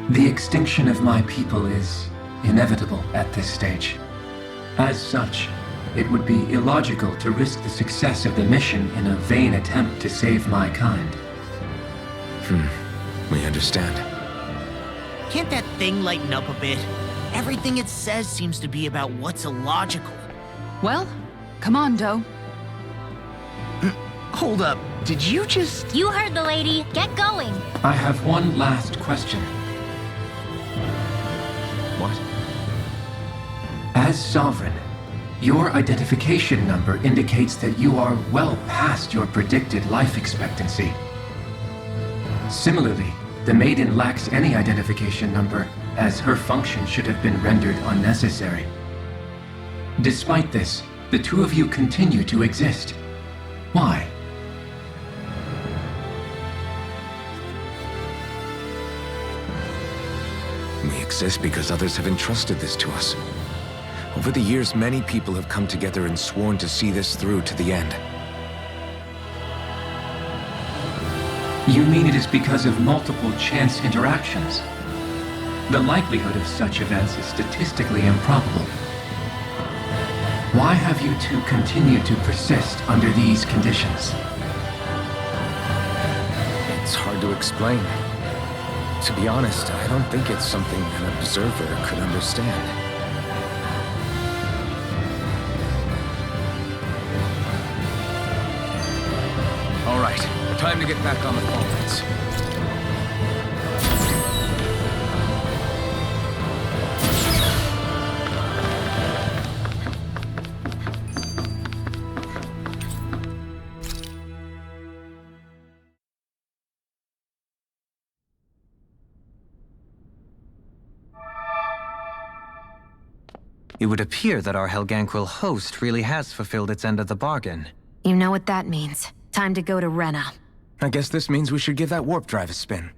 The extinction of my people is inevitable at this stage. As such, it would be illogical to risk the success of the mission in a vain attempt to save my kind. We understand. Can't that thing lighten up a bit? Everything it says seems to be about what's illogical. Well, come on, Doe. Hold up, did you just... You heard the lady. Get going. I have one last question. What? As Sovereign, your identification number indicates that you are well past your predicted life expectancy. Similarly, the maiden lacks any identification number, as her function should have been rendered unnecessary. Despite this, the two of you continue to exist. Why? We exist because others have entrusted this to us. Over the years, many people have come together and sworn to see this through to the end. You mean it is because of multiple chance interactions? The likelihood of such events is statistically improbable. Why have you two continued to persist under these conditions? It's hard to explain. To be honest, I don't think it's something an observer could understand. All right, time to get back on the phones. It would appear that our Helganquil host really has fulfilled its end of the bargain. You know what that means. Time to go to Rena. I guess this means we should give that warp drive a spin.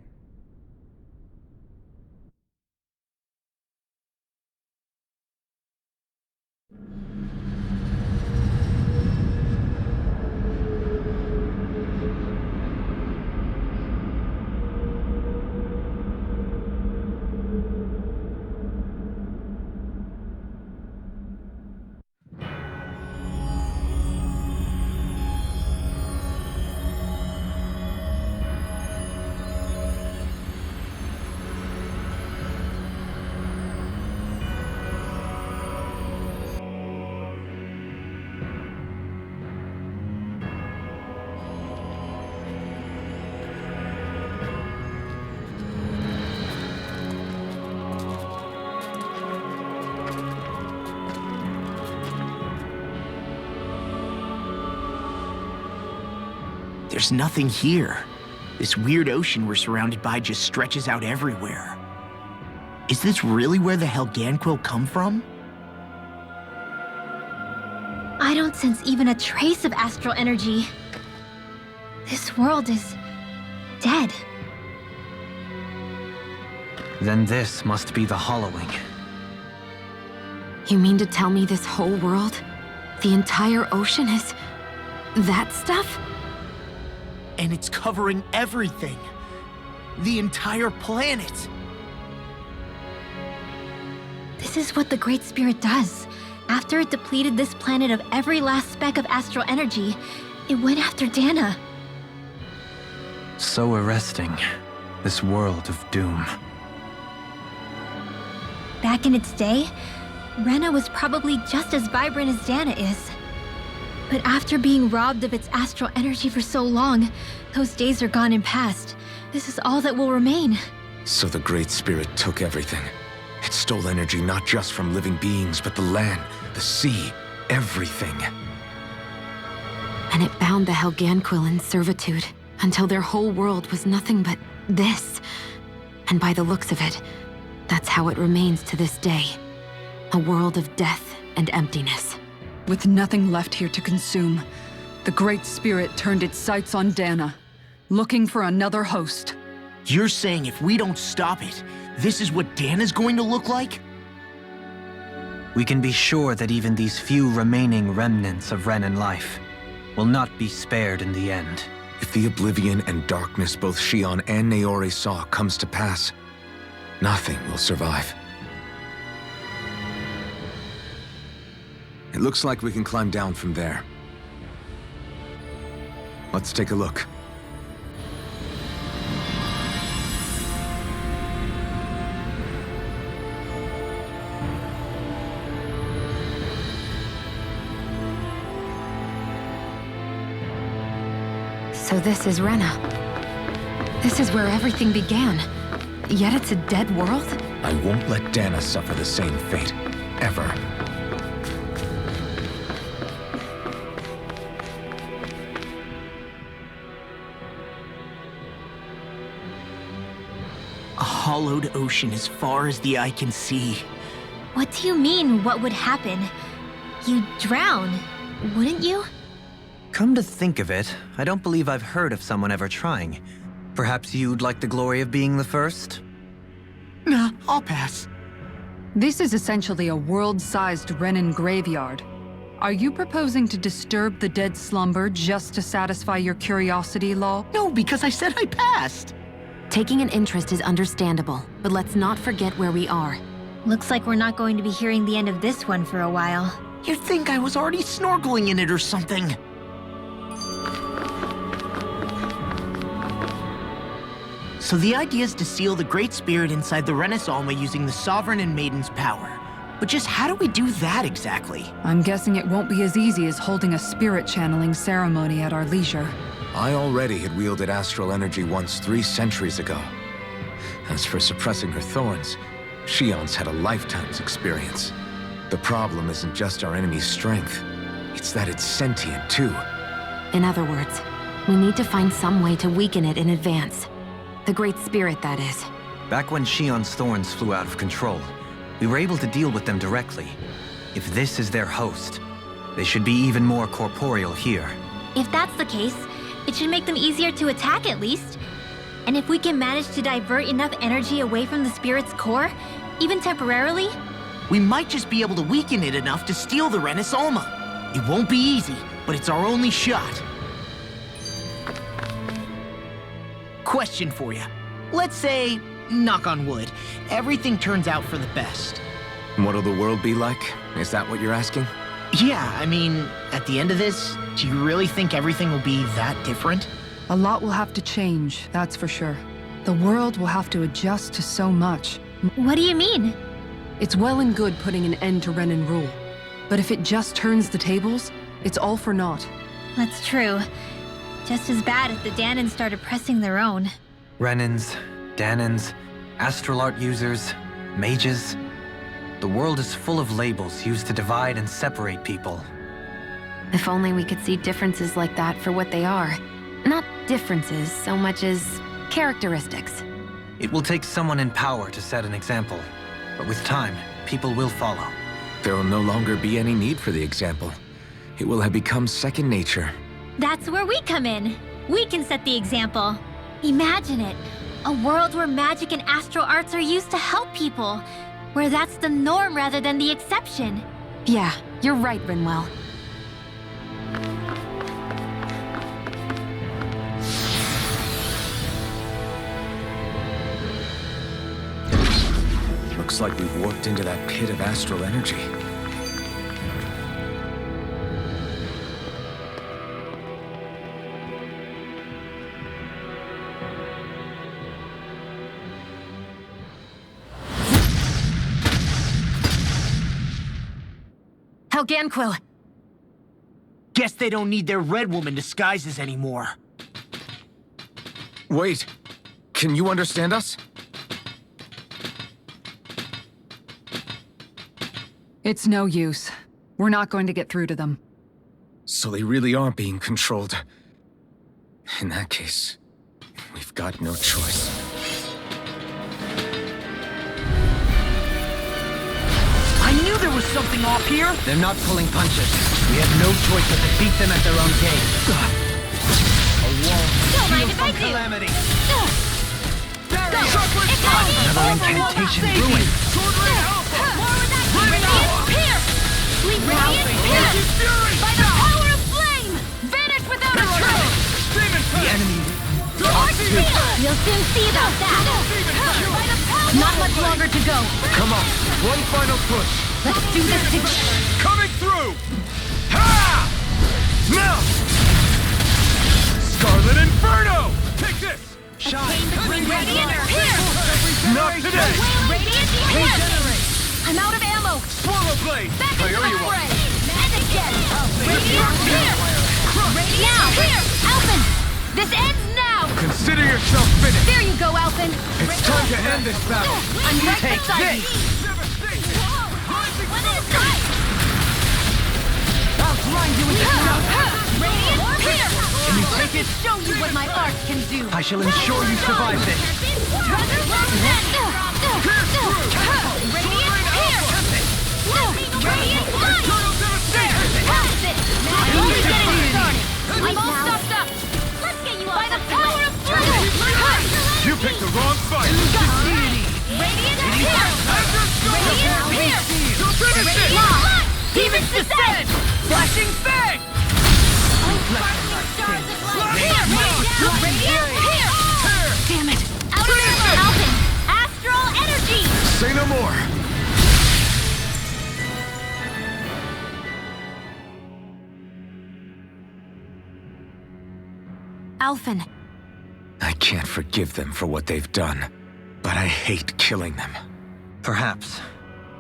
There's nothing here. This weird ocean we're surrounded by just stretches out everywhere. Is this really where the Helganquil come from? I don't sense even a trace of astral energy. This world is dead. Then this must be the Hollowing. You mean to tell me this whole world, the entire ocean is that stuff? And it's covering everything. The entire planet. This is what the Great Spirit does. After it depleted this planet of every last speck of astral energy, it went after Dana. So arresting. This world of doom. Back in its day, Rena was probably just as vibrant as Dana is. But after being robbed of its astral energy for so long, those days are gone and past. This is all that will remain. So the Great Spirit took everything. It stole energy not just from living beings, but the land, the sea, everything. And it bound the Helganquil in servitude until their whole world was nothing but this. And by the looks of it, that's how it remains to this day. A world of death and emptiness. With nothing left here to consume, the Great Spirit turned its sights on Dana, looking for another host. You're saying if we don't stop it, this is what Dana's going to look like? We can be sure that even these few remaining remnants of Renan life will not be spared in the end. If the oblivion and darkness both Shion and Naori saw comes to pass, nothing will survive. It looks like we can climb down from there. Let's take a look. So this is Rena. This is where everything began. Yet it's a dead world? I won't let Dana suffer the same fate. Ever. hollowed ocean as far as the eye can see. What do you mean, what would happen? You'd drown, wouldn't you? Come to think of it, I don't believe I've heard of someone ever trying. Perhaps you'd like the glory of being the first? Nah, I'll pass. This is essentially a world-sized Renin graveyard. Are you proposing to disturb the dead slumber just to satisfy your curiosity, Law? No, because I said I passed. Taking an interest is understandable, but let's not forget where we are. Looks like we're not going to be hearing the end of this one for a while. You'd think I was already snorkeling in it or something. So the idea is to seal the Great Spirit inside the Renis Alma using the Sovereign and Maiden's power. But just how do we do that exactly? I'm guessing it won't be as easy as holding a spirit channeling ceremony at our leisure. I already had wielded astral energy once 3 centuries ago. As for suppressing her thorns, Shion's had a lifetime's experience. The problem isn't just our enemy's strength. It's that it's sentient, too. In other words, we need to find some way to weaken it in advance. The Great Spirit, that is. Back when Shion's thorns flew out of control, we were able to deal with them directly. If this is their host, they should be even more corporeal here. If that's the case, it should make them easier to attack at least. And if we can manage to divert enough energy away from the spirit's core, even temporarily, We might just be able to weaken it enough to steal the Renis Alma. It won't be easy, but it's our only shot. Question for you. Let's say, knock on wood, everything turns out for the best. What'll the world be like? Is that what you're asking? Yeah, I mean, at the end of this, do you really think everything will be that different? A lot will have to change, that's for sure. The world will have to adjust to so much. what do you mean? It's well and good putting an end to Renin rule. But if it just turns the tables, it's all for naught. That's true. Just as bad if the Danans started pressing their own. Renins, Danans, astral art users, mages. The world is full of labels used to divide and separate people. If only we could see differences like that for what they are. Not differences so much as characteristics. It will take someone in power to set an example. But with time, people will follow. There will no longer be any need for the example. It will have become second nature. That's where we come in. We can set the example. Imagine it. A world where magic and astral arts are used to help people. Where that's the norm rather than the exception. Yeah, you're right, Rinwell. Looks like we've warped into that pit of astral energy. Helganquil! Guess they don't need their Red Woman disguises anymore. Wait, can you understand us? It's no use. We're not going to get through to them. So they really are being controlled. In that case, we've got no choice. I knew there was something off here! They're not pulling punches. We have no choice but to beat them at their own game. A wall Don't mind if I do. calamity. Another incantation ruined. Radiant Pierce! By the power of flame! Vanish without a trace! The enemy. You'll soon see about that! By the power Not much longer to go. Come on, one final push. Let's do this together. Coming through! Ha! Now! Scarlet Inferno! Take this! Shine between Radiant Pierce! Not today! Radiant Pierce! I'm out of ammo. Swallow Blade! Back into the fray! And again! Radiant Pierce! Now! Alphen! This ends now! Consider yourself finished! There you go, Alphen! It's time to end this battle! I'm right Take beside this! you! One at a time! I'll grind you into Radiant Pierce! Can you take it? Show you what my art can do. I shall ensure you survive this. Radiant light! Pass it! I'm only getting started. I'm all stopped up. Let's get you by the power of flame! You picked the wrong fight! Radiant pierce! Radiant pierce! Radiant light! Demons descend! Flashing fang! Radiant pierce! Damn it! Outer Alpin! Astral energy! Say no more! Alphen, I can't forgive them for what they've done, but I hate killing them. Perhaps.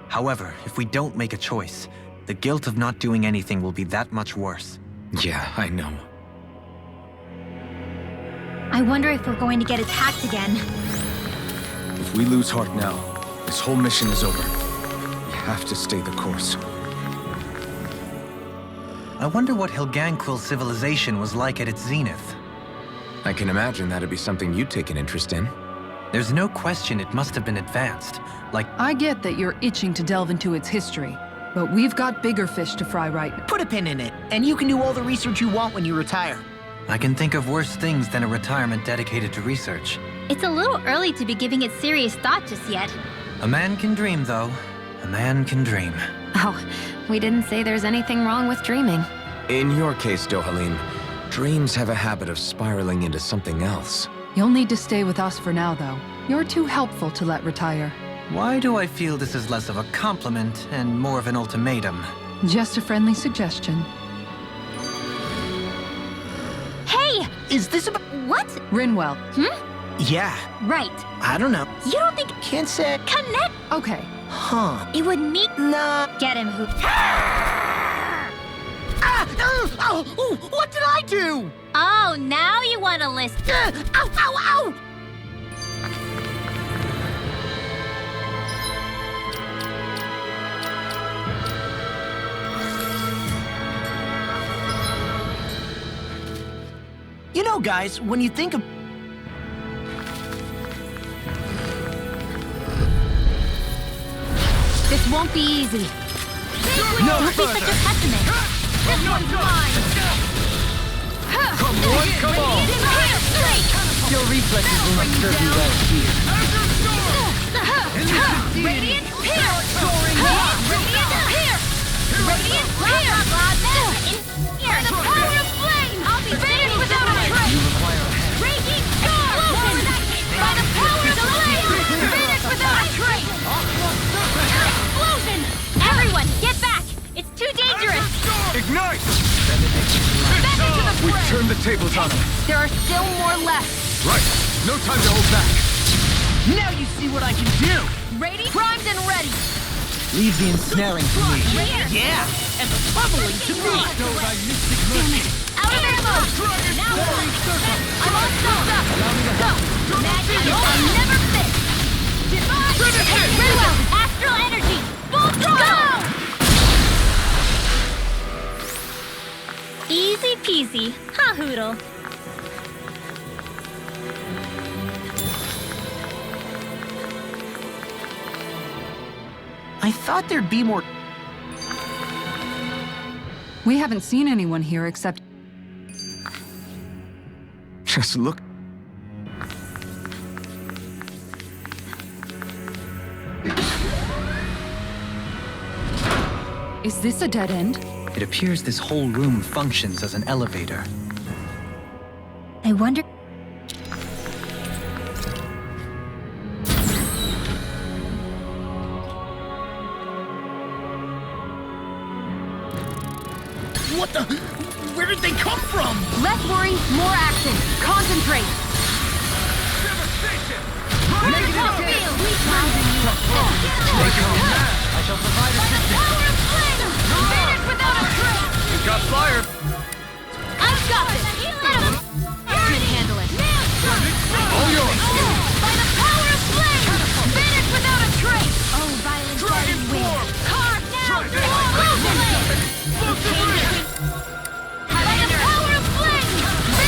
However, if we don't make a choice, the guilt of not doing anything will be that much worse. Yeah, I know. I wonder if we're going to get attacked again. If we lose heart now, this whole mission is over. We have to stay the course. I wonder what Helganquil civilization was like at its zenith. I can imagine that'd be something you'd take an interest in. There's no question it must have been advanced. Like, I get that you're itching to delve into its history, but we've got bigger fish to fry right now. Put a pin in it, and you can do all the research you want when you retire. I can think of worse things than a retirement dedicated to research. It's a little early to be giving it serious thought just yet. A man can dream, though. A man can dream. oh, we didn't say there's anything wrong with dreaming. In your case, Dohalim, dreams have a habit of spiraling into something else. You'll need to stay with us for now, though. You're too helpful to let retire. Why do I feel this is less of a compliment and more of an ultimatum? Just a friendly suggestion. Hey! Is this about... What? Rinwell. Yeah, Right. I don't know. You don't think Can't say... connect? Okay. Huh. It would meet... Nah. Get him, Hoop. Oh, what did I do? Oh, now you want to list. Ow, ow, ow! You know, guys, when you think of... This won't be easy. No Don't be such a pessimist. This one's mine. Come on, come on! Your reflexes will not serve you well here. Radiant pierce! Radiant pierce! Radiant pierce! By the power of flame! I'll be finished without a trace! Raging explosion! By the power of flame! Finished without a trace! Explosion! Everyone, get back! It's too dangerous! Ignite! Back into the We've fray! turned the tables on them. There are still more left! Right, no time to hold back. Now you see what I can do! Ready? Primed and ready! Leave the ensnaring to me. Here! Yeah, and the pummeling to me! Out of ammo! Now I'm all stopped up! Go! Magic will never fit! Very well! Astral energy! Full throttle! Go! Easy peasy. Ha, Hoodle. I thought there'd be more... We haven't seen anyone here except... Just look. Is this a dead end? It appears this whole room functions as an elevator. I wonder... What the... Where did they come from? Less worry, more action! Concentrate! Negative field! I shall provide assistance. Power of flame! Finish without a trace! It got fired. I've got this! Let him! You can handle it! All yours. By the power of flame! Finish without a trace! Oh, violent Dragon win! form. Carve now! By the power of flame! Finish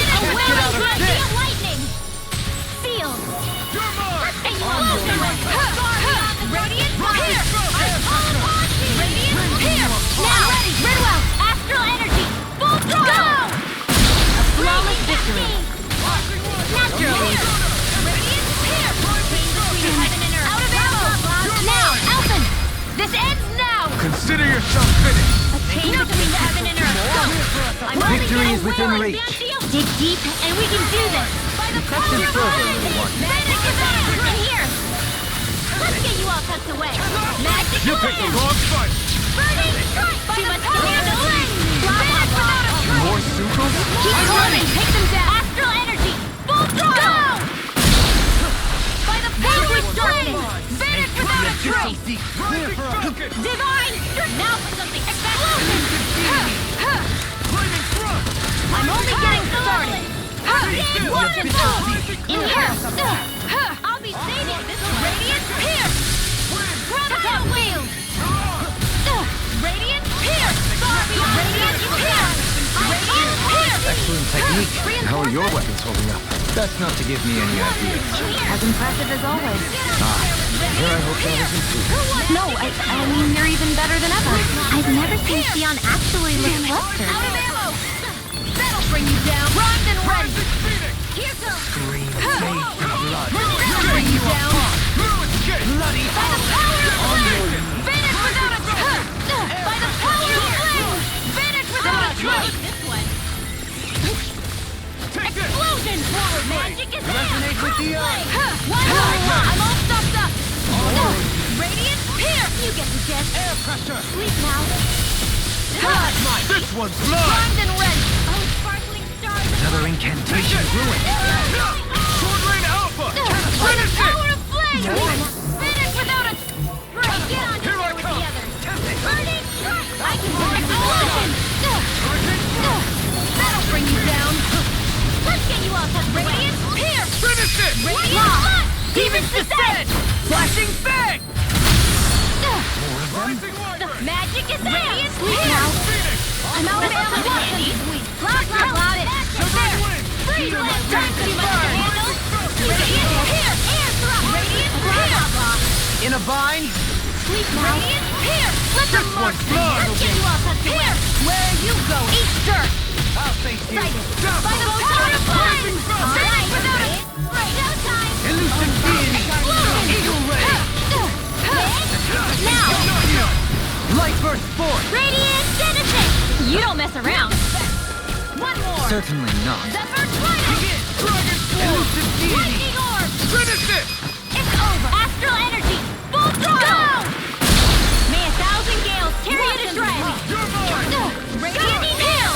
Consider yourself finished. A chain between heaven and earth. Go! I'm only Victory is getting within lower. reach. Dig deep, and we can do this. By the power of Magic is on in here. Let's get you all tucked away. Magic You picked the land. wrong fight. Burning strike. Too much to handle. Blah, blah, blah. More Zuko? Keep climbing. Take them down. Astral energy. Full throttle. By the power of darkness. Vanish without a trace. Divine. Now for something explosion. I'm only getting started. Wonderful. In here. I'll be saving this radiant pierce. Graviton wheel. Radiant pierce. Radiant pierce. Radiant pierce. Excellent technique. How are your weapons holding up? That's not to give me any ideas. As impressive as always. Here I hope that wasn't true. No, I mean, you're even better than ever. I've never seen Xion actually look flustered. Out of ammo. That'll bring you down. Primed and ready. Here comes. Scream faith and blood. That'll bring you down. Bloody By the power of flame. Vanish without a trace. By the power of flame. Vanish without a trace. This one. Explosion. Magic is Resonate with the earth. One more. I'm all stuffed up. Radiant pierce. You get the gist. Air pressure. Sleep now. This one's blood! Primed and ready. Oh, sparkling stars. Another incantation ruined. Sword Rain Alpha! By the power of flame. Finish without a... Right, get on Here I with come. the others. Burning strike. I can do explosion. That'll bring you down. Let's get you all tucked away. Radiant pierce. Finish it! Radiant blood. Demons descend. Flashing fang! Magic is radiant now. I'm out of ammo. Cloud it. So there. Freeze. Time to burn. Radiant pierce. Air thrust. Radiant pierce. In a bind? Sleep now. Radiant pierce. Let them march. Let's get you all tucked away. Where are you going? Eat dirt. I'll face you. By the power of flame. Finish without a... No time. Elusive being. Eagle ray. Now. Light burst forth. Radiant Genesis. You don't mess around. One more. Certainly not. Zephyr Twilight. Elusive deity. Lightning orb. Finish it! It's over. Astral energy. Full throttle. May 1,000 gales carry you to shreds. Radiant Hill.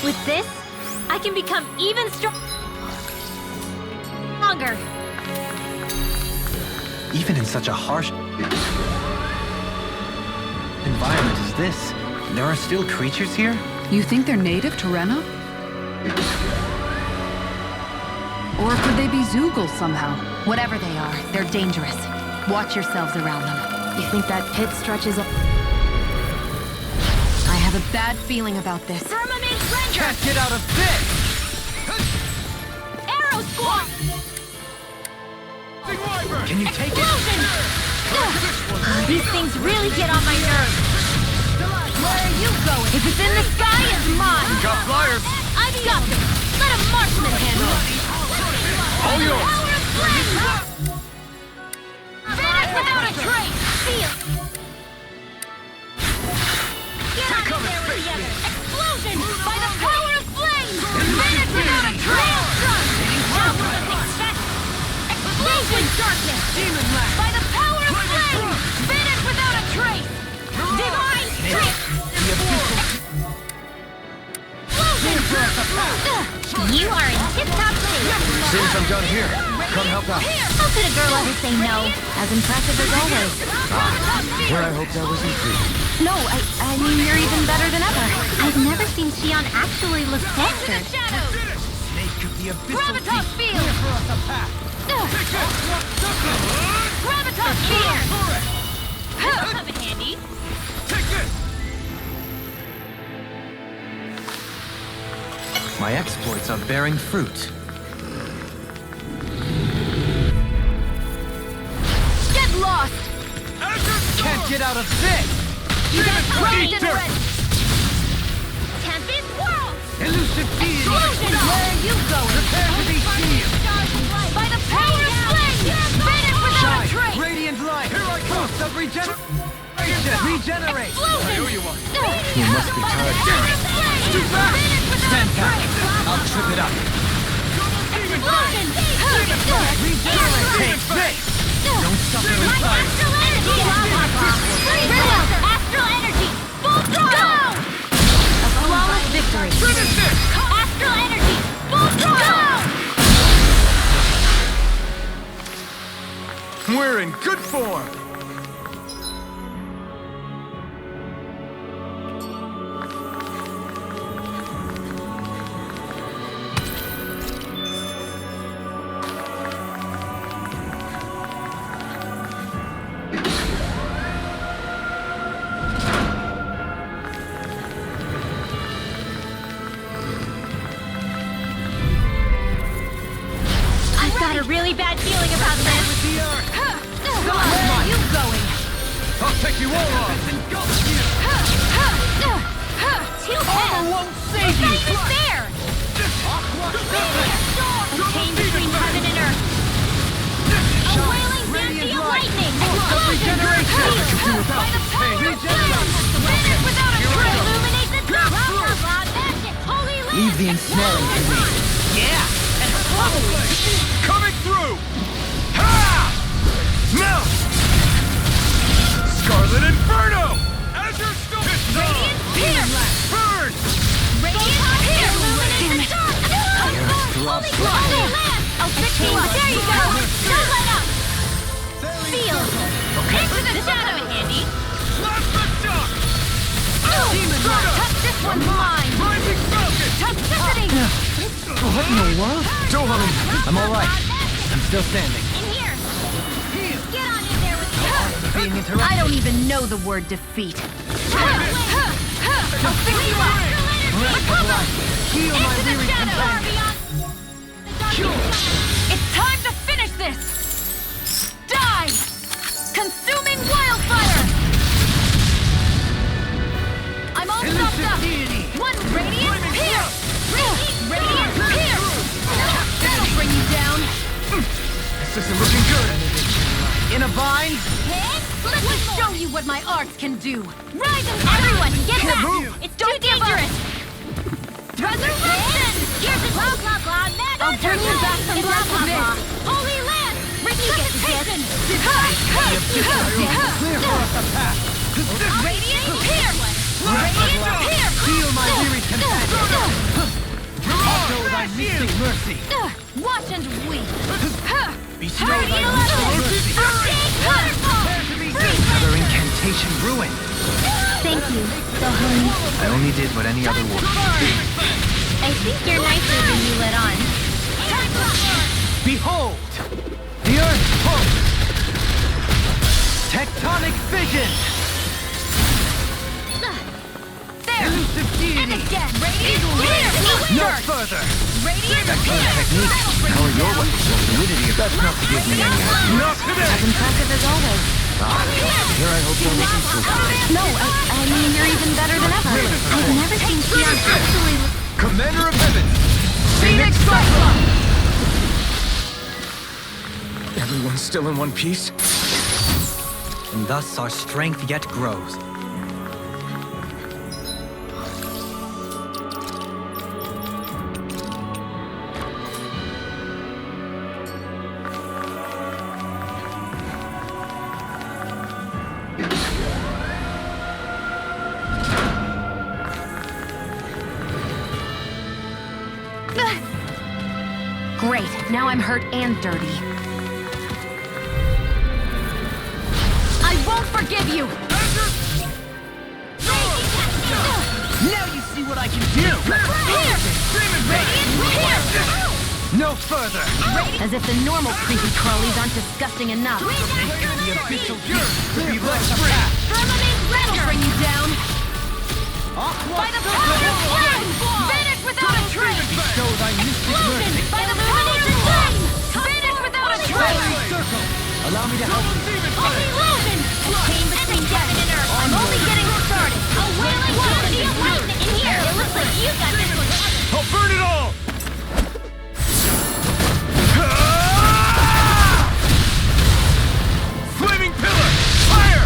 With this, I can become even stronger. Even in such a harsh environment as this, there are still creatures here? You think they're native to Rena? Or could they be Zoogle somehow? Whatever they are, they're dangerous. Watch yourselves around them. You think that pit stretches up? I have a bad feeling about this. Firmament Render. Can't get out of this! Arrow Squad. Can you take it? Explosion. These things really get on my nerves. Where are you going? If it's in the sky, it's mine. Got flyers! I've got this. Let a marksman handle it. All yours! Power of flame. Vanish without a trace. Seal. Get on in there with the others. Explosion by the power of flame. Vanish without a trace. Now for the thing set. Explosion darkness. Demon lash! By the power of flame. Vanish without a trace. Divine strength. You are in tip-top shape. Seems I'm done here. Come help out. How could a girl ever say no? As impressive as always. Here I hope that wasn't true. No, I mean, you're even better than ever. I've never seen Xion actually look flustered. Snake of the abyssal Gravitas deep. field. Here for us a path. Gravitas field. That'll come in handy. My exploits are bearing fruit. Get lost. Can't get out of this! You got primed and ready. Tempest Whirl. Elusive being! Explosion. Where are you going? Prepare to be sealed! By the power of flame. Regenerate! Explosion! You must be tired. Too fast! Stand back! I'll trip it up. Explosion! Take this! Don't suffer in silence. Astral energy! Astral energy! Full throttle! A flawless victory! Astral energy! Full throttle! We're in good form. I've got a really bad feeling about this. Where are you going? I'll take you all on. Too fast! won't It's save not you! even fair! A chain between heaven and earth. A wailing fancy of lightning! Explosion! By the power of flame! Finish without a trace! Illuminate the top! Magic! Holy land! Leave the ensnaring to me. Yeah! And slowly! Coming through! Ha! Now! Scarlet Inferno! Azure Stone! Radiant Pierce! Burn! Radiant Pierce! Illuminate the top! Holy land! I'll fix you up! There you go! Don't let up! Feel! Into the shadow, Andy! Plasma Shock! Touch this one's mine! Rising Falcon! Toxicity! What in the world? Dohan! I'm alright. I'm still standing. In here! Get on in there with me! Being interrupted. I don't even know the word defeat. I'll fix you up! Recover! Heal my Into the weary shadow! companion. It's time to finish this! Die! Consuming wildfire! I'm all stopped up! One radiant pierce! Radiant pierce! That'll bring you down! This isn't looking good. In a bind? Let me show you what my arts can do! Rise and everyone, get back! It's too dangerous! Resurrection! Here's the blah blah blah magic! I'll bring you back from this! Holy land! Resuscitation! Clear for us a path. Radiant pierce! Radiant pierce! Heal my weary companion. Show thy mystic mercy. Watch and weep! Bestow thy Radiant mystic mercy. Another incantation ruined. Thank you, Dohony. I only did what any other would. I think you're nicer than you let on. Behold! The earth pulse! Tectonic fission! There! Elusive And deity! again! Radiant pierce! No further! Radiant Excellent pierce! technique. How are your weapons of fluidity? Best not to give me any. Not today! Impressive as always. Here I hope you'll make improvement. No, I mean, you're even better than ever. I've never seen Sion actually... Commander of Heaven! Phoenix Cyclops! Everyone's still in one piece? And thus our strength yet grows. Great, now I'm hurt and dirty. I won't forgive you! Now you see what I can do! No further! As if the normal creepy crawlies aren't disgusting enough. The official yearns to be left free! That'll bring you down! By the power of flame! Finish without a trace! Show thy mystic mercy! By the power of flame! Finish without a trace! Circle! Allow me to help you. Holy Logan! Chain between heaven and earth! I'm only getting started! A wailing quantity of lightning in here! It looks like you got this one covered! I'll burn it all! Flaming pillar! Fire!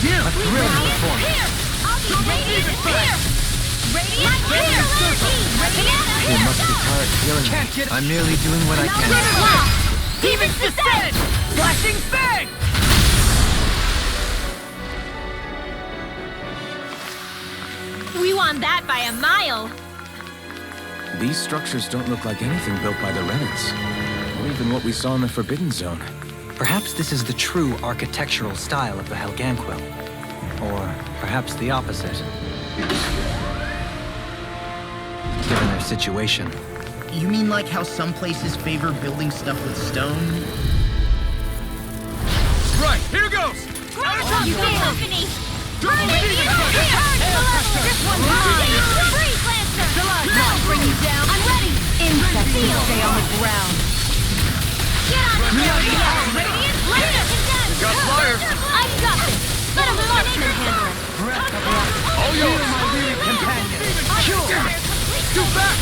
A thrilling performance. Here! I'll be radiant here! Radiant here! Radiant You here! must be tired of healing me. I'm merely doing what I can. Demons descend! Flashing fang! We won that by a mile. These structures don't look like anything built by the Renans, or even what we saw in the Forbidden Zone. Perhaps this is the true architectural style of the Helganquil. Or perhaps the opposite. Given their situation. You mean like how some places favor building stuff with stone? Right, here goes! You get company! This one's mine! Freeze, Lancer! I'll bring you down! I'm ready! Insects will stay on the ground! Get on it! Radiant! Laser condemned! Got flyers! I've got this! Let him marksman handle it! All yours! My weary companion! Do back!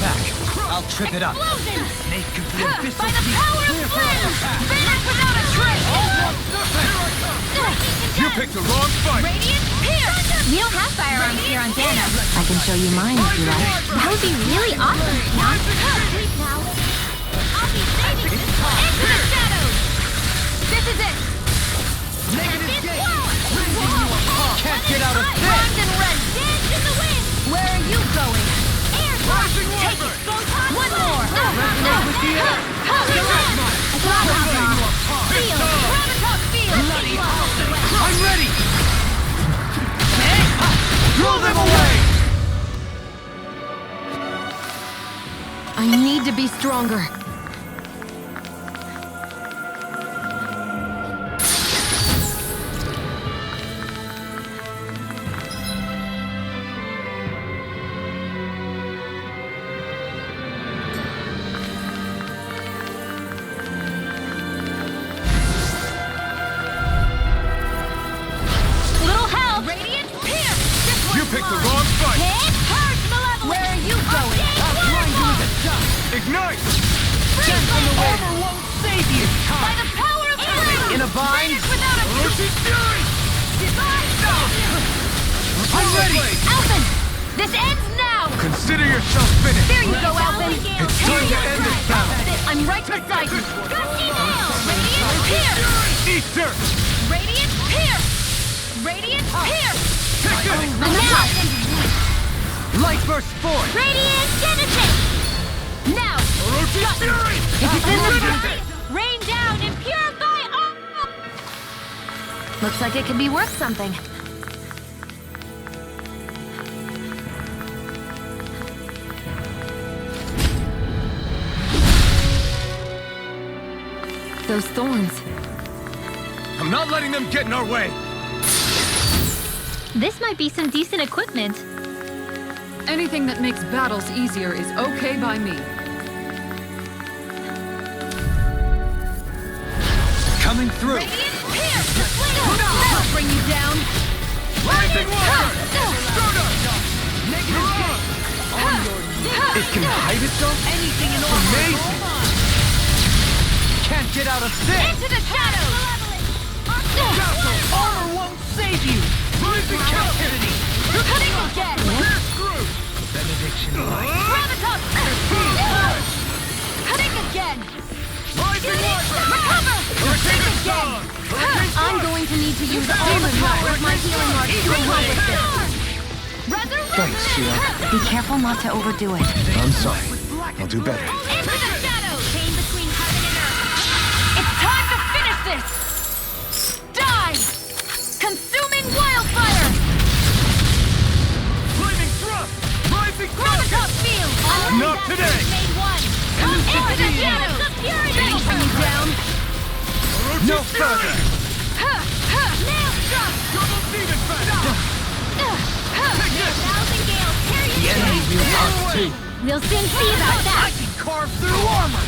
Back. I'll trip it up. Explosions! Snake could be By the power of flames! Vanish without a trace! You picked the wrong fight! Radiant Pierce! We don't have firearms here on Dana. I can show you mine if you like. That would be really awesome, Tina. Sleep now. I'll be saving this one. Into the shadows! This is it! Negative This gate! wall! Can't get out of this! Round and run! Dance in the wind! Where are you going? Air Rising Take Weather! it! One more! Resonate with the air! Field! Gravitas Field! I'm ready! Throw them away! I need to be stronger. Little help! Radiant Pierce! This You one's picked the mine. wrong fight! Hit! Purge Malevolence! Where are you going? Ignite! Armor won't save you! By the power of the In a bind? Vanish without a Orochi's Fury! I'm ready! Alphen! This ends now! Consider yourself finished! There you go, Alphen! It's time to end this battle! I'm right beside you! Gusty Nail! Radiant Pierce! Eat dirt! Radiant Pierce! Radiant Pierce! Take this! Now! Light burst forth! Radiant Genesis! Now! Orochi's Fury! Rain down and purify all! Looks like it could be worth something. Those thorns. I'm not letting them get in our way! This might be some decent equipment. Anything that makes battles easier is okay by me. Coming through! Radiant Pierce! I'll bring you down! Rising Water! Negative gate! It can hide itself? Anything in order! Amazing! Can't get out of this! Into the shadows! Armor won't save you! Rising captivity! Cutting again! Benediction light. Gravitas! Cutting again! Recover! Cutting again! I'm going to need to use all the power of my healing art to accomplish this. Resurrect! Thanks, Shia. Be careful not to overdo it. I'm sorry. I'll do better. Into the shadows! Chain between heaven and earth! It's time to finish this! Die! Consuming wildfire! Flaming thrust! Rising Gravitas Field! Not today! Made one! Come into the shadows! That'll bring you down! No further! Nail struck! Double demon fast! Thousand gales tear you The enemy to wields us too! We'll soon see about that. I can carve through armor!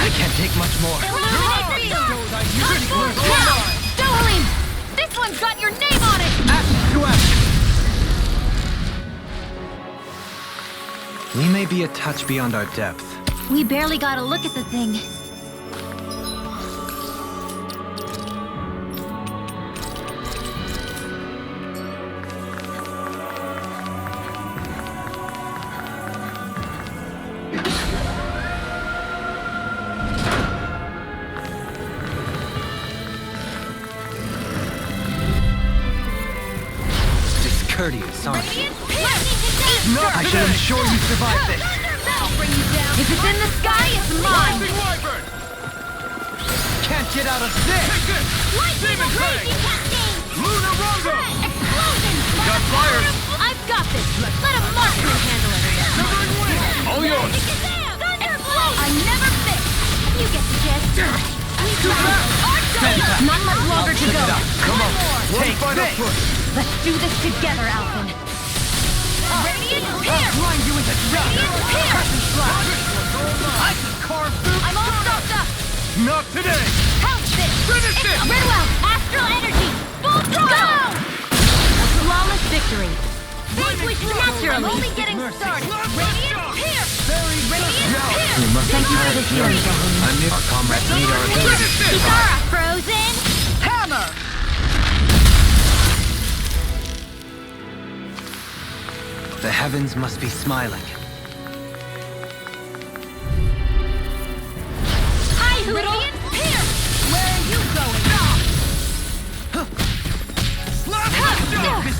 I can't take much more. Illuminate field! Now! Dohalim! This one's got your name on it! Ask to ask. We may be a touch beyond our depth. We barely got a look at the thing. courteous, aren't you? I I shall ensure you survive this. That'll bring you down. If it's in the sky, it's mine. Can't get out of this! Lightning crazy cascade. Lunar Rondo! Explosion. Got fire. I've got this. Let a monster handle it. Severing wind! All yours! Explosion. I never miss. You get the gist. Not much longer to go. Come on, One take final this! push! Let's do this together, Alvin. Radiant I'll Pierce! grind you into dust! Radiant Pierce! I can carve through... I'm all stocked up! Not today! How's this? Finish it! Redwell! Astral Energy! Full throttle! Flawless victory! Vanquish naturally! I'm only getting started! Radiant Pierce! Radiant Pierce! Thank you for the healing, Gahini. I knew our comrades need our ability. Kitara! Frozen! Hammer! The heavens must be smiling. Hi, Radiant Pierce! Where are you going?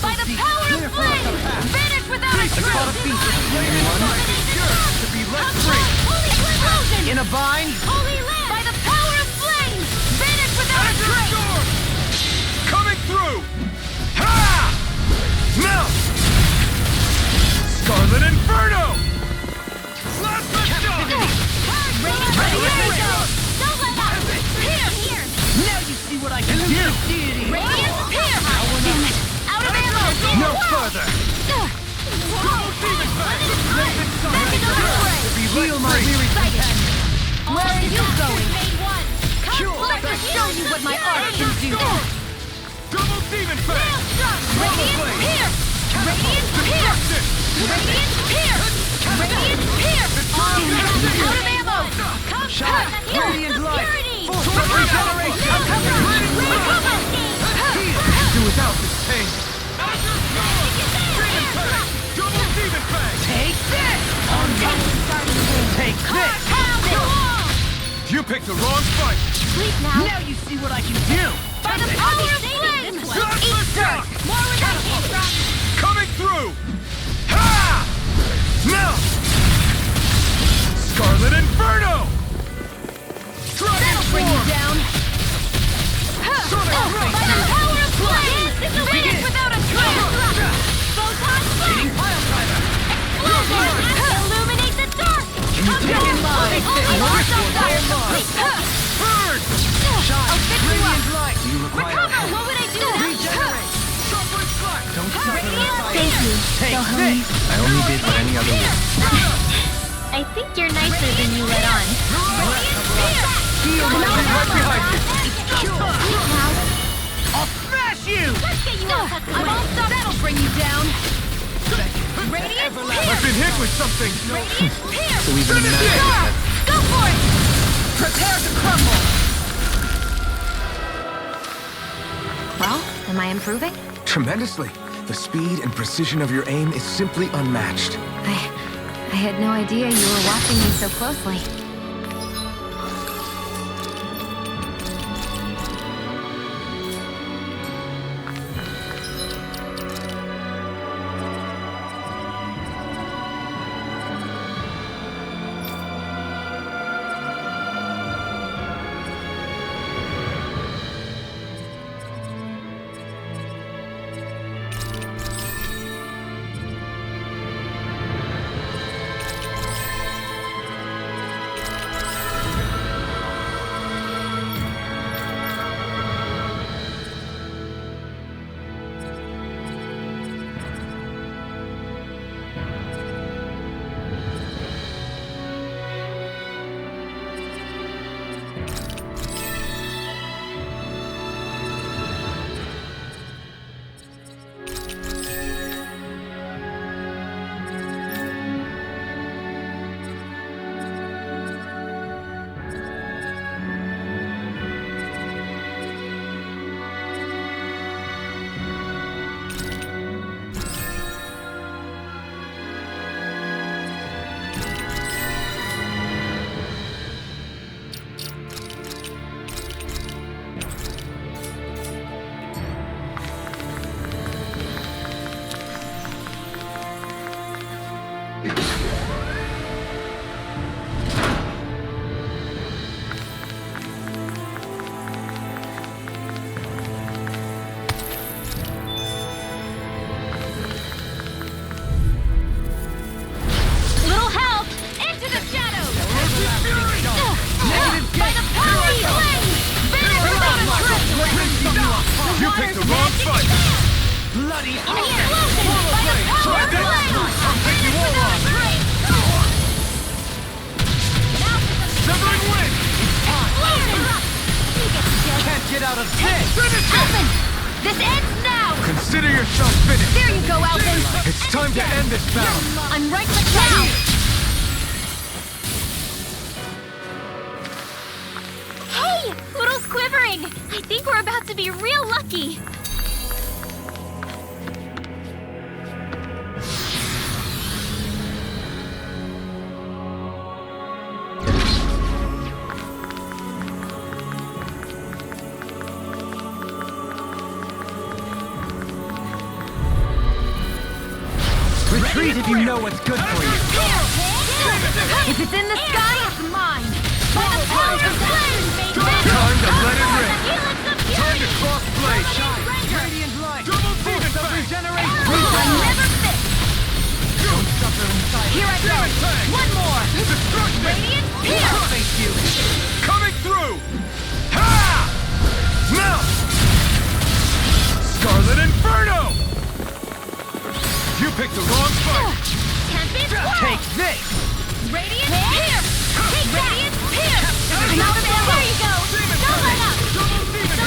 By the power of flame! Vanish without a I caught a trace! feast with anyone. To be let free! Holy explosion! In a bind? Holy land! By the power of flame! Vanish without a Azure trace! Storm! Coming through! Ha! Now! Scarlet Inferno! Blast the shot! Ready, go! Don't let that... Here! Now you see what I can do! Radiant Pierce! Damn it! Out of ammo! No further! Heal my weary companion! Where are you going? Let me show you what my art can do! Double Demon Fang! Radiant Pierce! Radiant Pierce! Radiant Pierce! Radiant Pierce! Out of ammo! Come Radiant light! Full Recover! regeneration! Recover! Do without this pain! Azure Storm! Demon Fang! Double Demon Fang! Take this! Take this! You picked the wrong fight! Sleep now! Now you see what I can do! By the power of flame! Blast the shot! More where that came from! Coming through! Ha! Now! Scarlet Inferno! Dragon Bring you Form! down! Sonic By Rush! the power of flame! Finish without a trace! Photon Hitting pile driver! Explosion! Illuminate the dark! Come take it live? Only one Fire Burn! I'll fix you up! light! Do you require Recover! What would I do? Regenerate! Chocolate Slash! Don't suffer in Radiant silence. Thank you. Take Go home. this! I only did what any other would. I think you're nicer than you let on. Heal my Right behind you! I'll smash you! Let's get you all tucked away. I'm all stuck. That'll bring you down. Radiant I've been hit with something! Radiant Pierce! So even Finish magic it! has... Go for it! Prepare to crumble! Well, am I improving? Tremendously. The speed and precision of your aim is simply unmatched. I had no idea you were watching me so closely. picked the wrong fight! Bloody An explosion by the power of flame! I'll take you all on! Severing wind! can't get out of this! Finish it! Alphen! This ends now! Consider yourself finished! There you go, Alphen! It's time to end this battle! I'm right with now! Hey! Poodle's quivering! I think we're about to be real lucky! Retreat if you know what's good for you. If it's in the sky, it's mine! By the power of flame! Time to let it rip! Helix of Time fury! to cross blade! Radiant light! Double demon fang! Regeneration! I never miss! Don't suffer inside. Here I go! Demon fang! One more! Destruction! Radiant Pierce! Face you! Coming through! Ha! Now! Scarlet Inferno! You picked the wrong fight! Tempest Wall! Take this! Radiant Pierce! Take Radiant Pierce! I'm out of ammo! There you go! Don't let up! Double demon!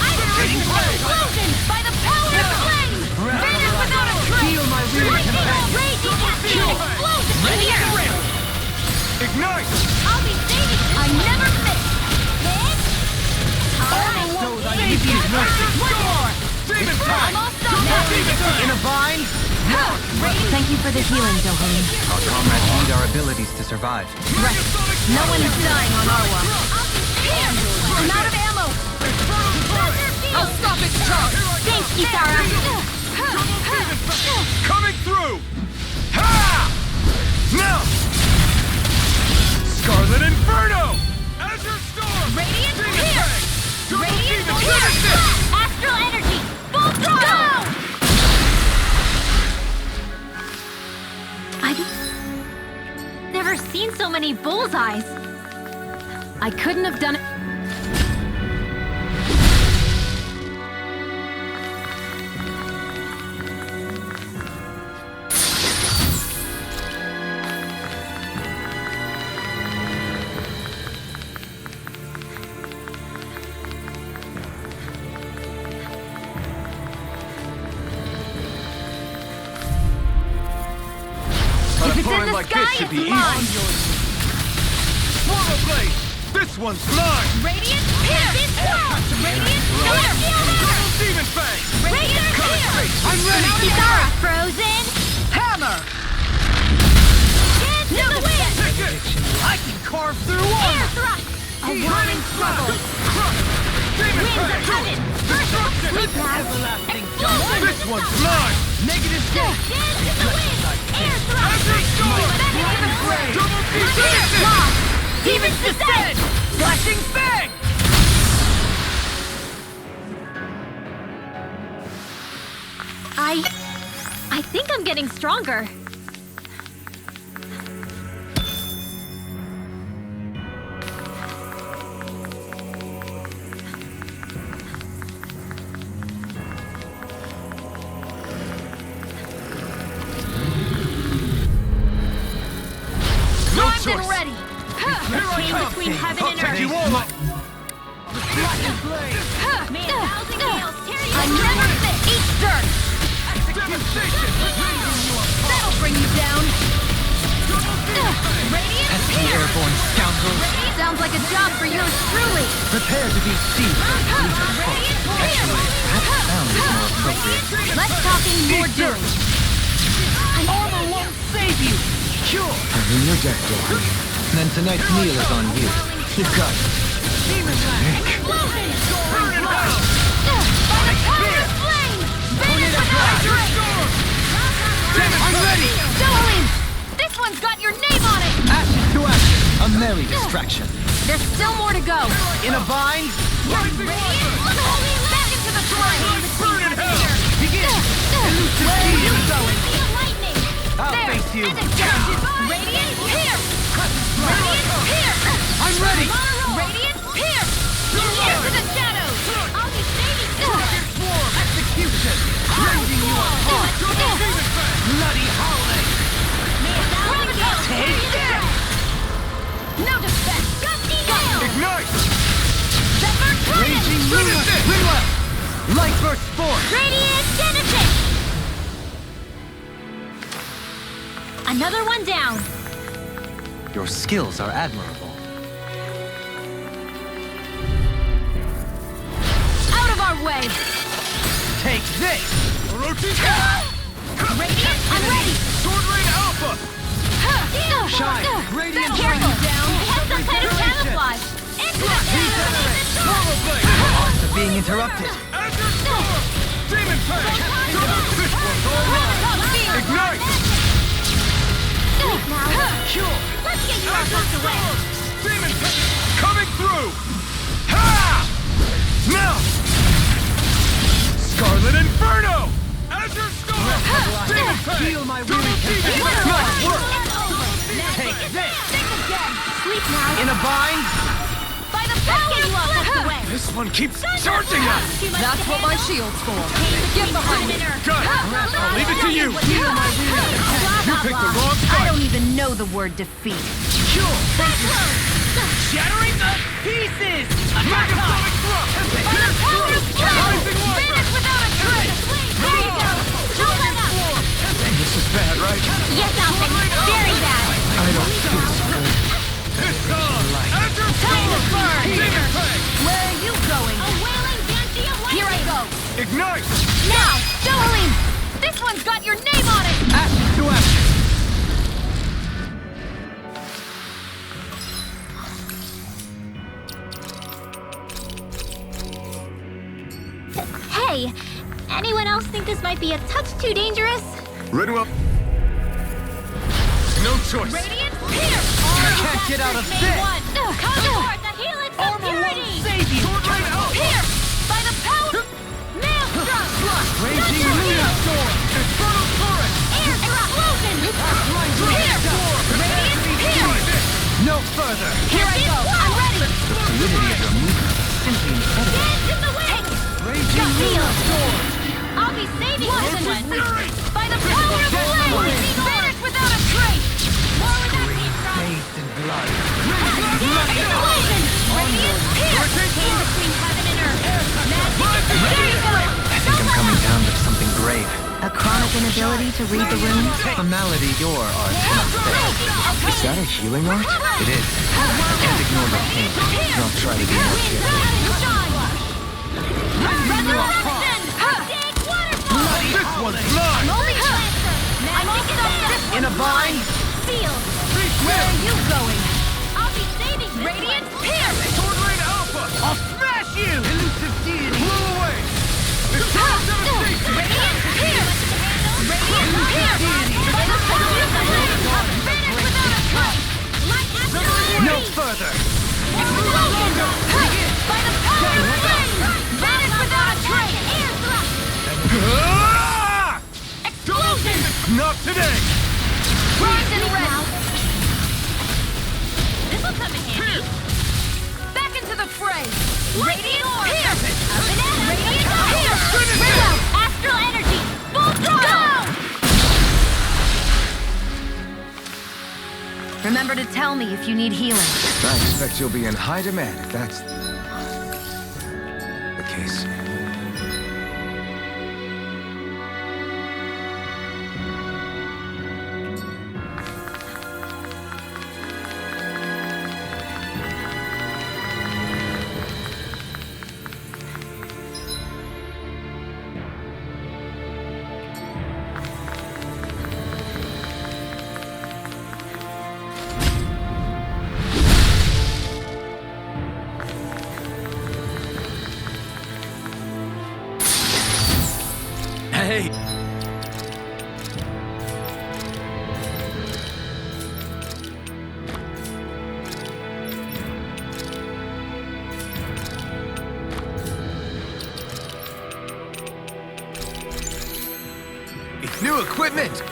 I'm explosion by the power of flame! Vanish without a trace! Feel my real Lightning! compassion. Raging explosion! Ready Here! to rip! Ignite! I'll be saving you! I never miss! Hit! Armor won't save you! One more! Demon I'm fang! all stopped now! In a bind? Thank you for the healing, Dohalim. Our comrades need our abilities to survive. No one is dying on our watch. Here! I'm out of ammo! I'll stop its charge! Thanks, Isara! Coming through! Ha! Now! Scarlet Inferno! Azure Storm! Radiant Demon Pierce! fang! Double Radiant demon Pierce! finish! Astral Energy! Full throttle! I've never seen so many bullseyes. I couldn't have done it. An If it's in opponent the like sky, this should it's be mine. easy. Portal Blade! This one's mine! Radiant Pierce! Radiant Pierce! Double demon fang! Radiant Pierce! I'm ready! Isara frozen! Hammer! Dance in the wind! Take it! I can carve through Air armor! thrust! A whirling struggle! Crush! Demon Winds of fang! heaven! Versus sleep blast! Everlasting Explosion! This one's mine! Negative Dance in the wind! Air thrust! Azure Storm! Demon spray! Double demon Here! fang! Lost! Demon's descent! Flashing fang! I think I'm getting stronger. No Primed and choice! ready! Came between heaven and Take you earth. all up! May a thousand gales tear you apart. Never fit! Eat dirt! Devastation! That'll bring you down! Radiant Pesky Pierce! airborne scoundrels! Sounds like a job for yours truly! Prepare to be seized. Radiant Pierce! That sounds more appropriate. Let's talk in more doom! Armor won't save you! Cure! I'm in your deck, Dory. Then tonight's meal is on you. You've got it. Demon fang! Explosion! Burn it out! By the power of flame! Vanish without a trace! I'm ready! Dohalim! This one's got your name on it! Ashes to ashes. A merry distraction. There's still more to go! In a bind? Radiant! Back into the terrain! Burn in hell! Begin! Elusive speed is going! Lightning! I'll There! face you! And again! Radiant Pierce! Radiant Pierce! I'm ready! Radiant Pierce! Into the shadows! I'll be saving Light burst forth! Radiant Genesis! Another one down. Your skills are admirable. Out of our way! Take this! Radiant, I'm ready! Sword Rain Alpha! Shine! Radiant Careful! down! I have some kind of camouflage! Normal Blade! Arms are being interrupted. Azure Storm! Demon Fang! This one's alright! Ignite! Cure! Let's get you Azure out away! Storm! Demon Fang! Coming through! Ha! Now! Scarlet Inferno! Azure Storm! Demon Fang! Heal my Double weary demon! Nice work! Take this! Sleep now! In a bind? By the power of the way! This one keeps charging us! That's what my shield's for. Get behind me. Got it! I'll leave it to you! You picked the wrong I fight! don't even know the word defeat. Shattering the pieces! Megasonic Thrust! Pierce through! Rising Wiper! Finish without a trace! There you go! Don't let up! This is bad, right? Yes, Alfred! Very bad! I don't feel so good. It's on! Azure Time to Storm! burn! Demon Fang! Where are you going? A wailing banshee of lightning! Here I go! Ignite! Now! Dohalim! This one's got your name on it! Action to action! Hey, anyone else think this might be a touch too dangerous? Redwell. No choice. Radiant Pierce! can't get out of this! Come forth, the helix of purity! Save you! Sword Rain Alpha! Pierce! By the power... Maelstrom! Raging Thunder Lunar Heel! Storm! Infernal Torrent! Air explosion! Pierce! Radiant Pierce! No further! Here I go! I'm ready! Fluidity of your movement is simply incredible. Dance in the wind! Raging Lunar Storm! I'll be saving this one! Fury! By the power of flame! Finish without a trace! More where that came from! Bathed in blood. Explosion! Radiant Pierce! Came between heaven and earth! Magic! There you go! I think I'm coming down with something grave. A chronic inability to read the runes? A malady your art cannot fix. Is that a healing art? It is. I can't ignore the pain. I'll try to be more careful. Resurrection! Big waterfall! This one's mine! Holy Lancer! I pick it up this In a bind? Sealed! Where are you going? I'll be saving this Radiant Pierce! Sword Rain Alpha! I'll smash you! Elusive deity! Blew away! Infernal Devastation! Radiant Pierce! Radiant Pierce! By the power of the wind! Finish without a trace! Light after No further! Explosion! By the power of the wind! Vanish without a trace! Air thrust! Ah! Explosion! Not today! Rise and rest! This'll come in handy! Back into the fray! Radiant Pierce! Radiant Pierce! Bring out Astral Energy! Full throttle! Remember to tell me if you need healing. I expect you'll be in high demand if that's the case. Hey! It's new equipment!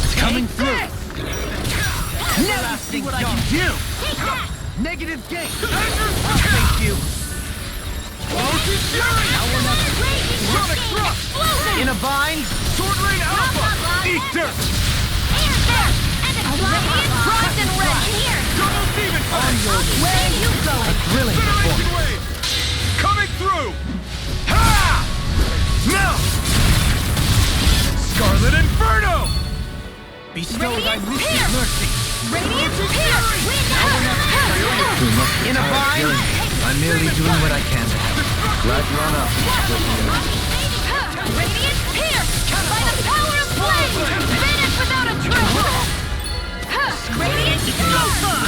It's coming through! Now you see what I can do! Take that! Negative gate! Thank you! Ocean Fury! Raging Sonic Hurricane! Thrust! Explosion! In a bind? Sword Rain Blah, Alpha! blah, blah, Eat dirt! Air there! And a radiant frost and red here! Double demon fang! Where are you going? Thrilling Federation performance. wave! Coming through! Ha! Now! Scarlet Inferno! Bestow thy Radiant lucid pierce! mercy. Radiant pierce! Through muscle In a tired bind? feeling, I'm merely doing what I can to help. Glad you're on up. Radiant pierce! By the power of flame! Finish without a trace! Radiant star!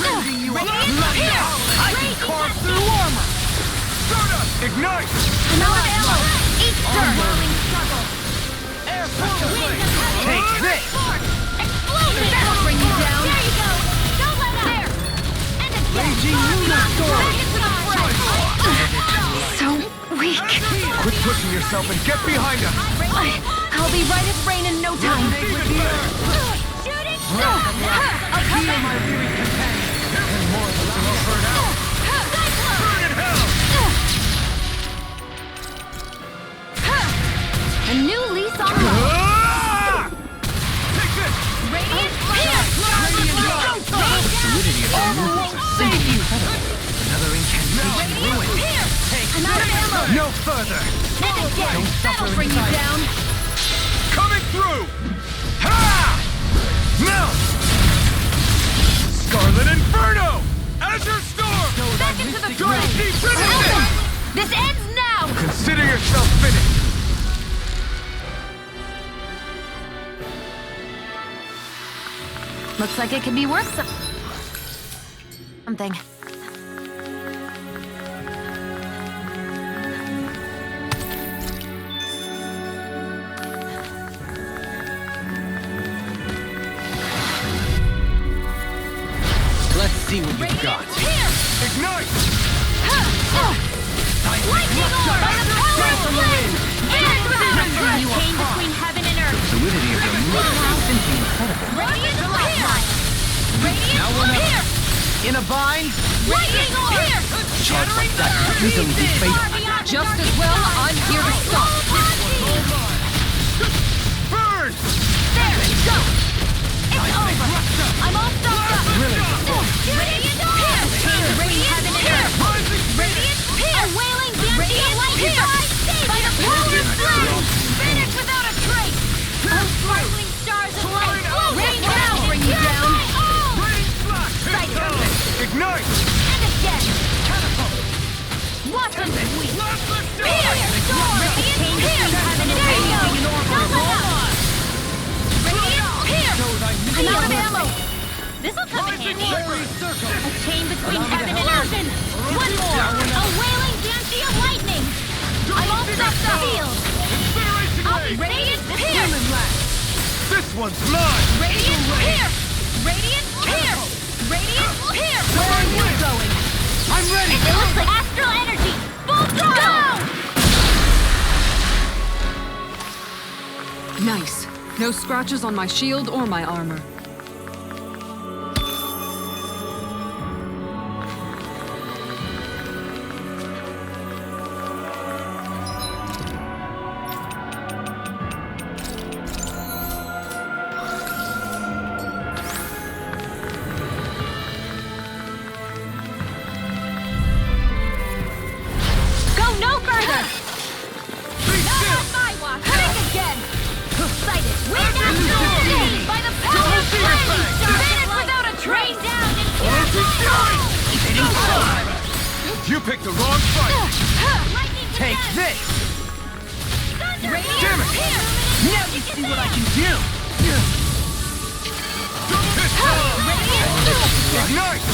Radiant pierce! I can carve through armor! Stardust! Ignite! Another ammo! Eat dirt! Air Take this! Explosion! That'll bring you down! There you go! Don't let up! There! And again! Raging Lunar Storm! Back into the fray! So weak. Quit pushing yourself and get behind us! I'll be right as rain in no time! Shooting star! I'll come back! My weary companion! And more than will burn out! Burn in hell! A new lease on life! Ah! Take this! Radiant pierce! Fluidity of the movements are simply incredible. Another incantation ruined. Another ammo! No further! And again! That'll bring you down! Coming through! Ha! Now! Scarlet Inferno! Azure Storm! Back into the fray! Finish it! This ends now! Consider yourself finished! Looks like it could be worth something. Let's see what you've got. Ignite! Lightning orb! By the power of flame! And without a trace! Came between heaven and earth! Fluidity of your movements are simply incredible. Radiant pierce! Now we're Radiant not- pierce! In a bind? Lightning orb! Charge like that could easily be fatal. Just as well, I'm here to stop. Burn! There, go! It's over! I'm all stopped up! Radiant pierce! Radiant pierce! Radiant pierce! A wailing dancing lightning by the power of flame! Finish without a trace! Oh, sparkling stars of light! Rain down! Bring you down! Raining flash! Sight her! Ignite! And again! Watch them sweep! Pierce! Radiant pierce! There you go! Don't let up! Radiant pierce! I'm out of ammo! This'll come in handy! A chain between heaven and earth! One more! A wailing dancing of lightning! I'm all stuffed up! I'll be radiant pierce! This one's mine! Radiant pierce! Radiant pierce! Radiant pierce! Where are you going? I'm ready! It looks like astral energy! Full throttle! Nice. No scratches on my shield or my armor. Go no further! Be Not still! on my watch! Think again! Sighted! Wind astral sting! By the power of flame! Finish without a trace! Down and You picked the wrong fight! Lightning Take this! Radiant Damn it! pierce! Now you see what I can do! Ignite!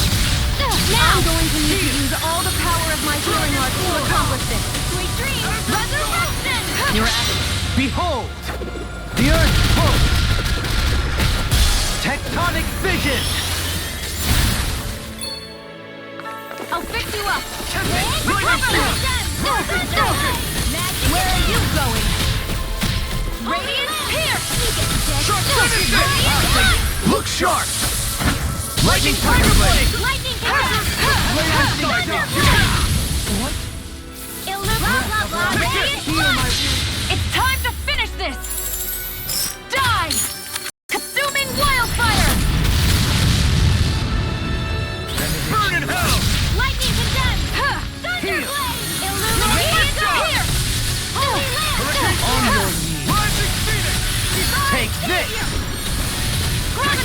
Now I'm going to need to use all the power of my healing arts to accomplish this. Sweet dreams! Resurrection! You're at it. Behold! The Earth pulse! Tectonic vision! I'll fix you up! Where are you going? Radiant pierce! Look sharp! Lightning Tiger Blade! Lightning pierce! Radiant flash! It's time to finish this! Die!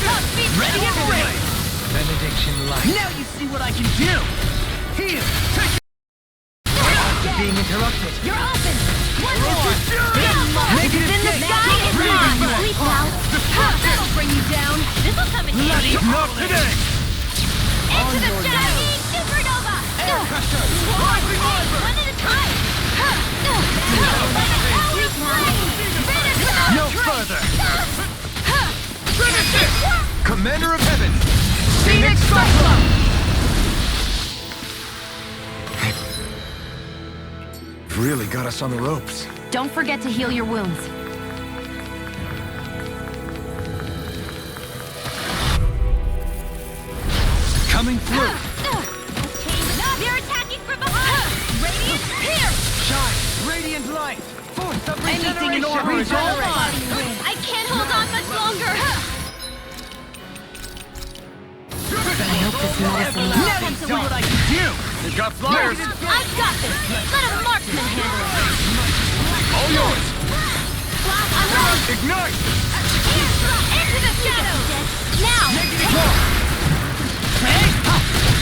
Ready and ready! Benediction light. Now you see what I can do! Here! Being interrupted. You're open! One more! Make it In the escape. sky is mine! Sleep now! That'll bring you down! This'll come in handy! Not today! Into the shadow! Supernova! Rising Wyvern! One at a time! No further! Finish it! Commander of Heaven! Phoenix Cyclone! Really got us on the ropes. Don't forget to heal your wounds. Coming through! They're attacking from behind! Radiant here! Shine! Radiant light! Force of Anything in regeneration! order is all mine! I can't hold on much longer! I hope this medicine Now you see what I can do! You got flyers! I've got this! Let a marksman handle it! All yours! I'm ready! Ignite! Into the shadows! Now!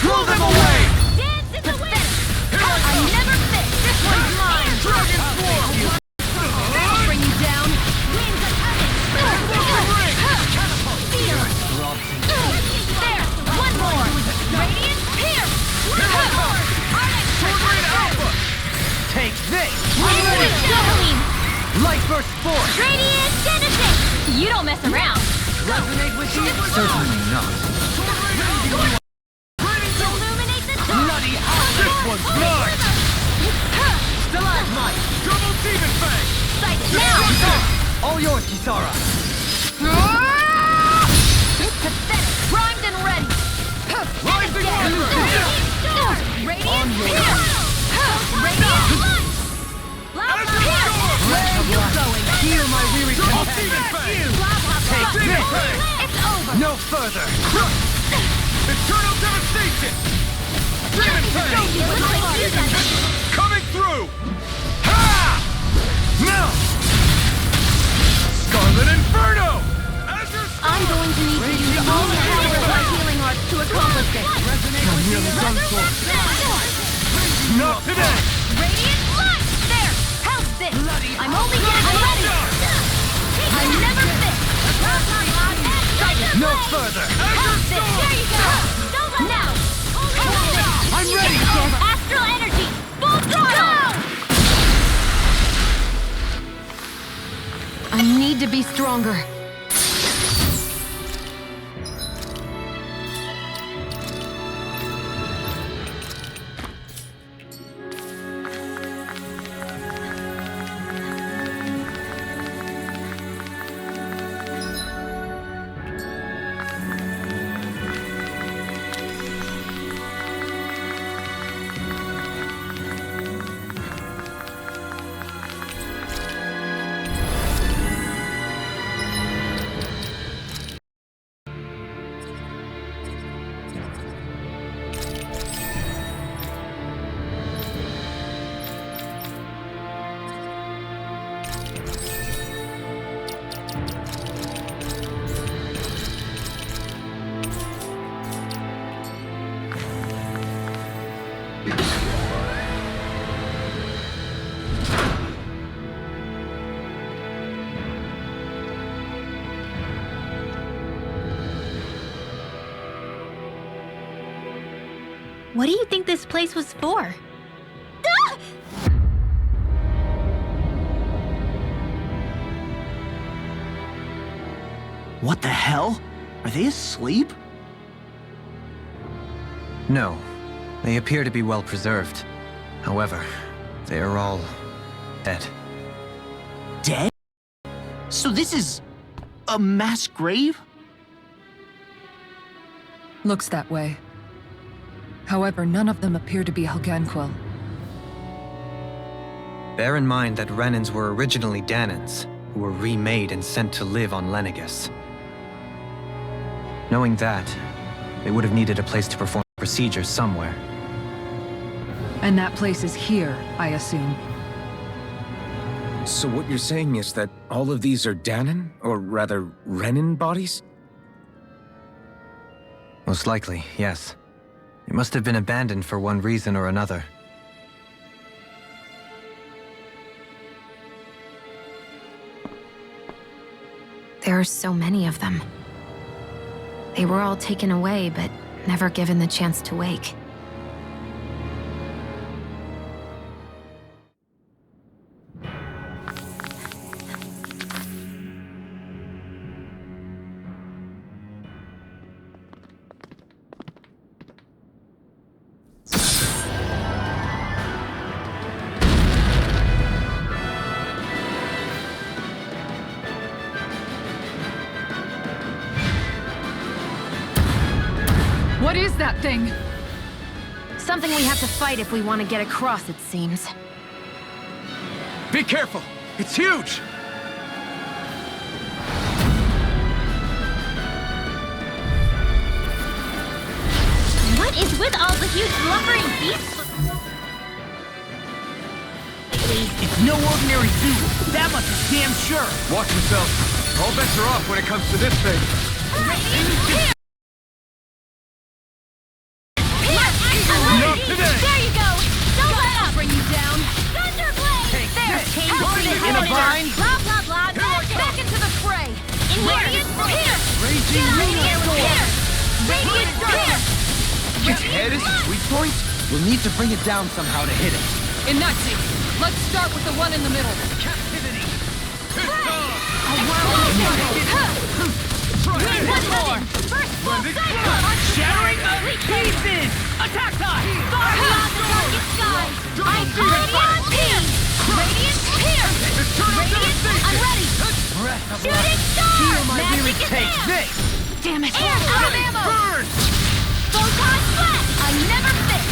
Throw them away! Dance in the wind! I never fit! This one's mine! Dragon Swarm! That'll bring you down! Winds are coming! Feel it! There! One more! Radiant here! Sword Alpha! Take this! Into the Javelin! Light Burst Force! Radiant Genesis! You don't mess around! Resonate with you? Certainly not. Illuminate the dark! Bloody hell! This one's mine! Stalagmite! Double Demon Fang! Sight it now! All yours, Kisara! Pathetic! Primed and ready! Rising Wyvern! Radiant here! Radiant light! Lava here! Where are you going? Heal my weary Double companion! Demon Fang! Lava Take Demon this! Fang! It's over! No further! Eternal Devastation! Demon Fang! Coming through! Ha! Now! Scarlet Inferno! Azure Storm! I'm going to need to use all the power of my healing arts to accomplish this. I'm nearly done for. Not today! Radiant light! There! How's this? I'm only getting ready! I never fit! No further! How's this? There you go! Now! I'm ready! Astral energy! Full throttle! I need to be stronger. What do you think this place was for? What the hell? Are they asleep? No. They appear to be well preserved. However, they are all dead. Dead? So this is a mass grave? Looks that way. However, none of them appear to be Helgenquil. Bear in mind that Renans were originally Danans, who were remade and sent to live on Lenegus. Knowing that, they would have needed a place to perform procedures somewhere. And that place is here, I assume. So what you're saying is that all of these are Danan, or rather Renan bodies? Most likely, yes. It must have been abandoned for one reason or another. There are so many of them. They were all taken away, but never given the chance to wake. What is that thing? Something we have to fight if we want to get across, it seems. Be careful! It's huge! What is with all the huge lumbering beasts? It's no ordinary zoo. That much is damn sure. Watch yourself. All bets are off when it comes to this thing. Not today! There you go! Don't let up! Bring you down! Thunderblade! There! In a bind? Blah, blah, blah! Back into the fray! In Radiant here! Raging Radiant Storm! here! Radiant here! Its head is a weak point? We'll need to bring it down somehow to hit it. In that case, let's start with the one in the middle. Captivity! One more! First full cycle! Shattering of pieces! Attack time! Far beyond the darkest skies! I'm Radiant here! Radiant here! Radiant, I'm ready! Breath of Shooting light! star! Heal my Magic weary is take! there! This! Damn it! Air out of ammo! Burn! Photon flash! I never miss!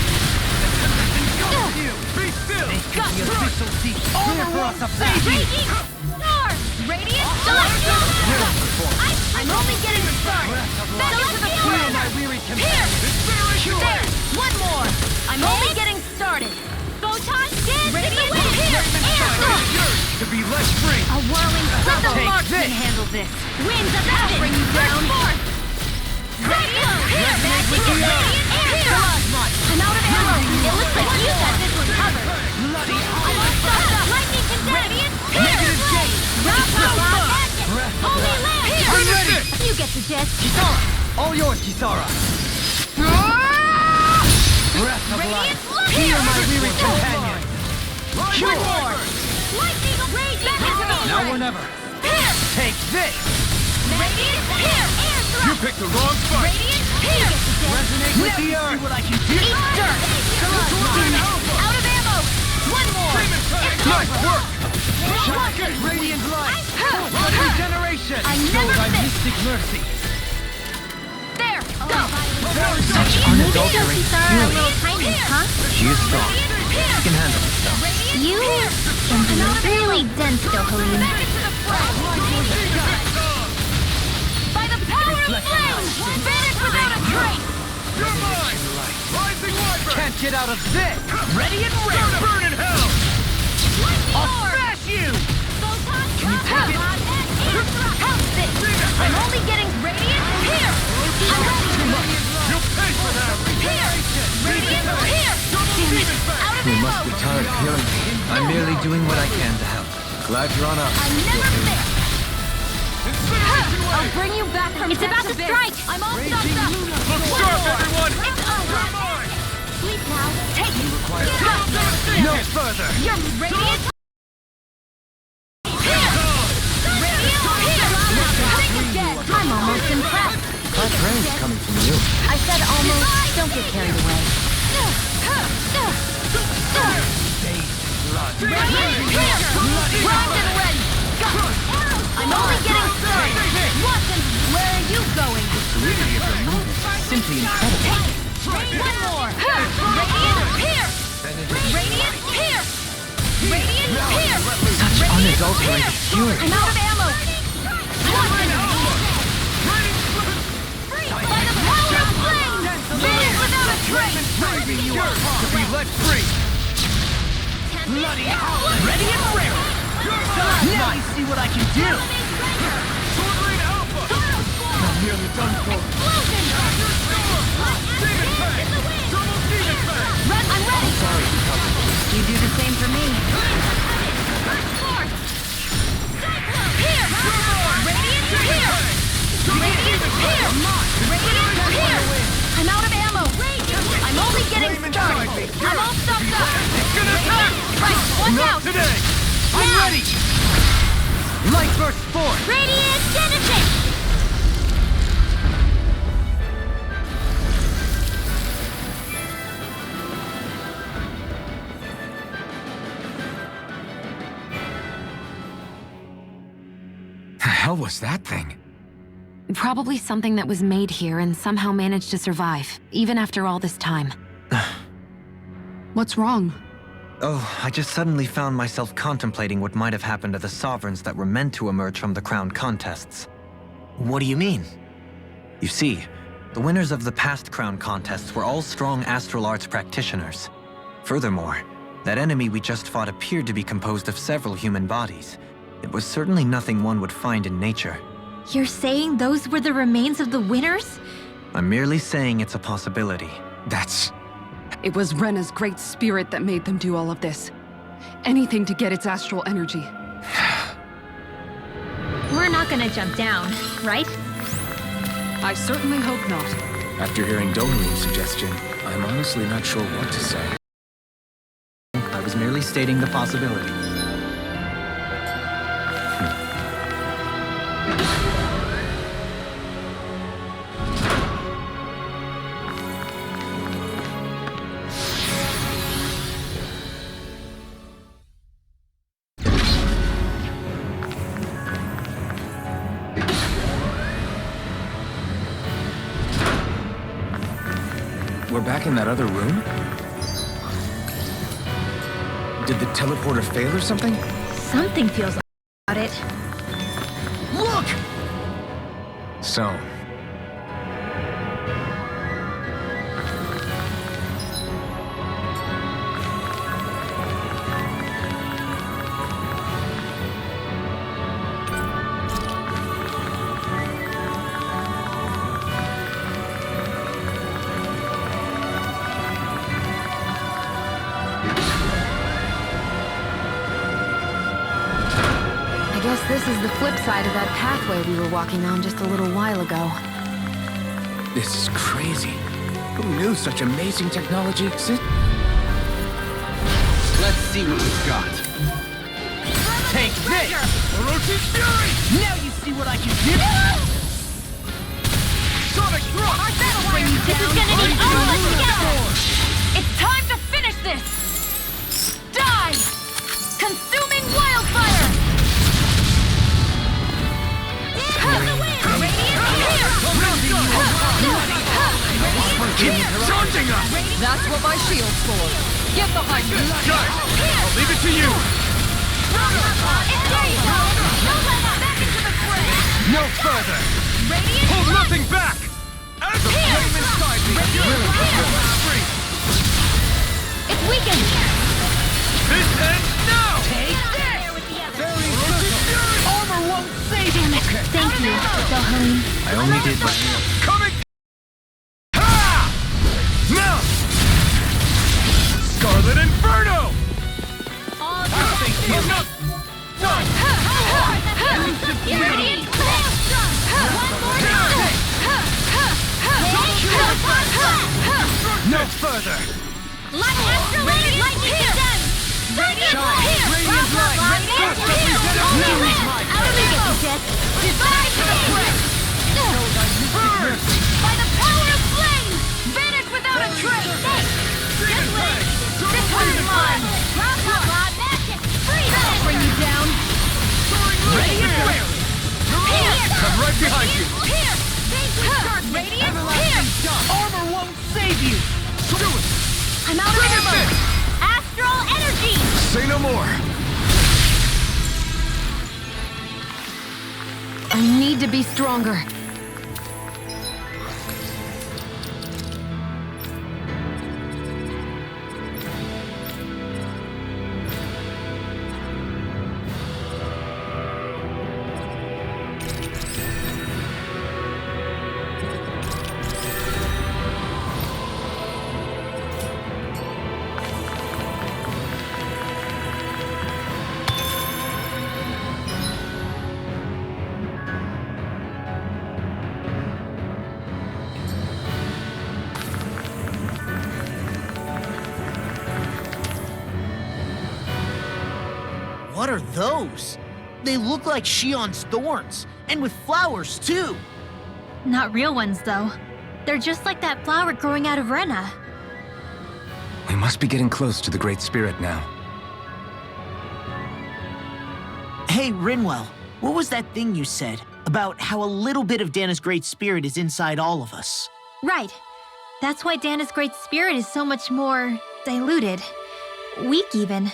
Be still! Got The official deep clear for us up there! Raging star! Radiant celestial! I'm only getting started! Back into the Heal my fray! weary Here! companion! There! One more! I'm only getting started! Photon dance in the wind! Here! Air thrust! To be let free! A whirling let the Take marks this. can handle this! Winds of heaven! Bring you down! Radiant! Here! Magic is radiant! Air thrust! I'm out of ammo! It looks like you got this one covered! Bloody I'm all stopped up! Lightning condemned! Radiant! Here! gate! Magic! Breath of Holy light! land! Here! I'm ready! You get the gist! Kisara! All yours, Kisara! Breath of light! Heal my weary companion! One more! Lightning raging! Back into the Now fray! or never! Here! Take this! Radiant! Here! Air thrust! You picked the wrong fight! Radiant! Here! Resonate with the earth! See what I can do! Eat dirt! Damn it! Out of ammo! One more! It's Nice over! work! One! Radiant light! Huh. Regeneration! I Show never thy miss. mystic mercy! There! Go! Such unadulterated Kisara, a fury. little tiny, huh? She is strong. She can handle herself. You can be really dense, though, Helene. By the power of flame! Vanish without a trace! You're mine! Rising Wyvern! Can't get out of this! Ready and Burn, ready! burn in hell! I'll smash you! Can you take it? How's this? I'm only getting radiant here! I'm ready! You'll pay for that! Here! Radiant here! Damn it! Out of You ammo! must be tired of healing me. I'm merely doing what I can to help. Glad you're on up. I never miss! Incineration I'll wave! bring you back from It's about to strike! I'm all stuffed up! Look sharp, everyone! It's over! You're mine! Sleep now! Take it! No further! You're radiant! Here! Radiant here! Think again! I'm almost impressed! That rain's coming from you. I said almost. Don't get carried away. Radiant here! Primed and ready! Go! I'm only getting started! Watch and where are you going? Simply incredible. One more! Radiant here! Radiant here! Radiant here! Such unadulterated fury. I'm out of ammo! Watch and by the power of flame! Vanish without a trace! To be let free! Bloody ready and ready! Now you see what I can do! Tornado Alpha! I'm nearly done for. Explosion! Here! Radiant, here! I'm out of ammo! I'm only getting started! I'm all stuffed up! It's gonna attack! Right, watch Not out! today! I'm Now! ready! Light burst forth! Radiant Genesis! The hell was that thing? Probably something that was made here and somehow managed to survive, even after all this time. What's wrong? Oh, I just suddenly found myself contemplating what might have happened to the sovereigns that were meant to emerge from the crown contests. What do you mean? You see, the winners of the past crown contests were all strong astral arts practitioners. Furthermore, that enemy we just fought appeared to be composed of several human bodies. It was certainly nothing one would find in nature. You're saying those were the remains of the winners? I'm merely saying it's a possibility. That's... It was Rena's great spirit that made them do all of this. Anything to get its astral energy. We're not gonna jump down, right? I certainly hope not. After hearing Dolorean's suggestion, I'm honestly not sure what to say. I was merely stating the possibility. We're back in that other room? Did the teleporter fail or something? Something feels about it. Look! So, I guess this is the flip side of that pathway we were walking on just a little while ago. this is crazy. Who knew such amazing technology existed? Let's see what we've got. Take this! Orochi's Fury! Now you see what I can do! Sonic Thrust! Our battle line this is gonna need all of us together! It's time to finish this! Die! Consuming wildfire! Keep charging us! That's what my shield's for. Get behind me. Guys, I'll leave it to you! No further! Hold nothing back! As the flame inside me, free! It's weakened! This ends now! Take this! Orochi's Fury! Armor won't save him! Thank you, Dohalim. I only did my... Coming! Ha! Now! Scarlet Inferno! No further! By the power of flame! Vanish without a trace! This way! This one's mine! That'll bring you down! Here! I'm right behind you! Here! Radiant! Here! Armor won't save you! Do it! I'm out of Bring it ammo! back! Astral energy! Say no more! I need to be stronger. What are those? They look like Shion's thorns, and with flowers too. Not real ones, though. They're just like that flower growing out of Rena. We must be getting close to the Great Spirit now. Hey, Rinwell, what was that thing you said about how a little bit of Dana's Great Spirit is inside all of us? Right. That's why Dana's Great Spirit is so much more diluted. Weak, even.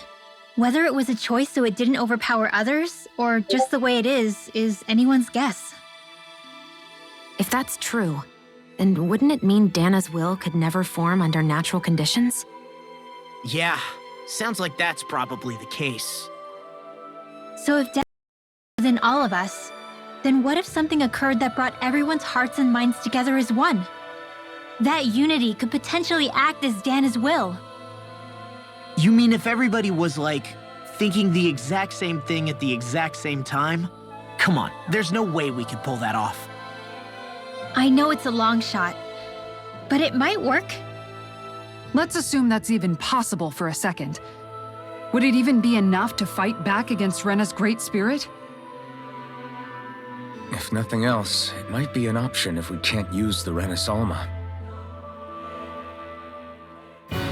Whether it was a choice so it didn't overpower others, or just the way it is anyone's guess. If that's true, then wouldn't it mean Dana's will could never form under natural conditions? Yeah, sounds like that's probably the case. So if Dana is within all of us, then what if something occurred that brought everyone's hearts and minds together as one? That unity could potentially act as Dana's will. You mean if everybody was, like, thinking the exact same thing at the exact same time? Come on, there's no way we could pull that off. I know it's a long shot, but it might work. Let's assume that's even possible for a second. Would it even be enough to fight back against Rena's Great Spirit? If nothing else, it might be an option if we can't use the Renis Alma.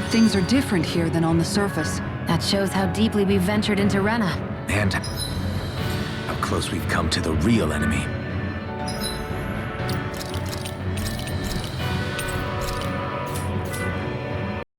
Things are different here than on the surface. That shows how deeply we've ventured into Rena. And how close we've come to the real enemy.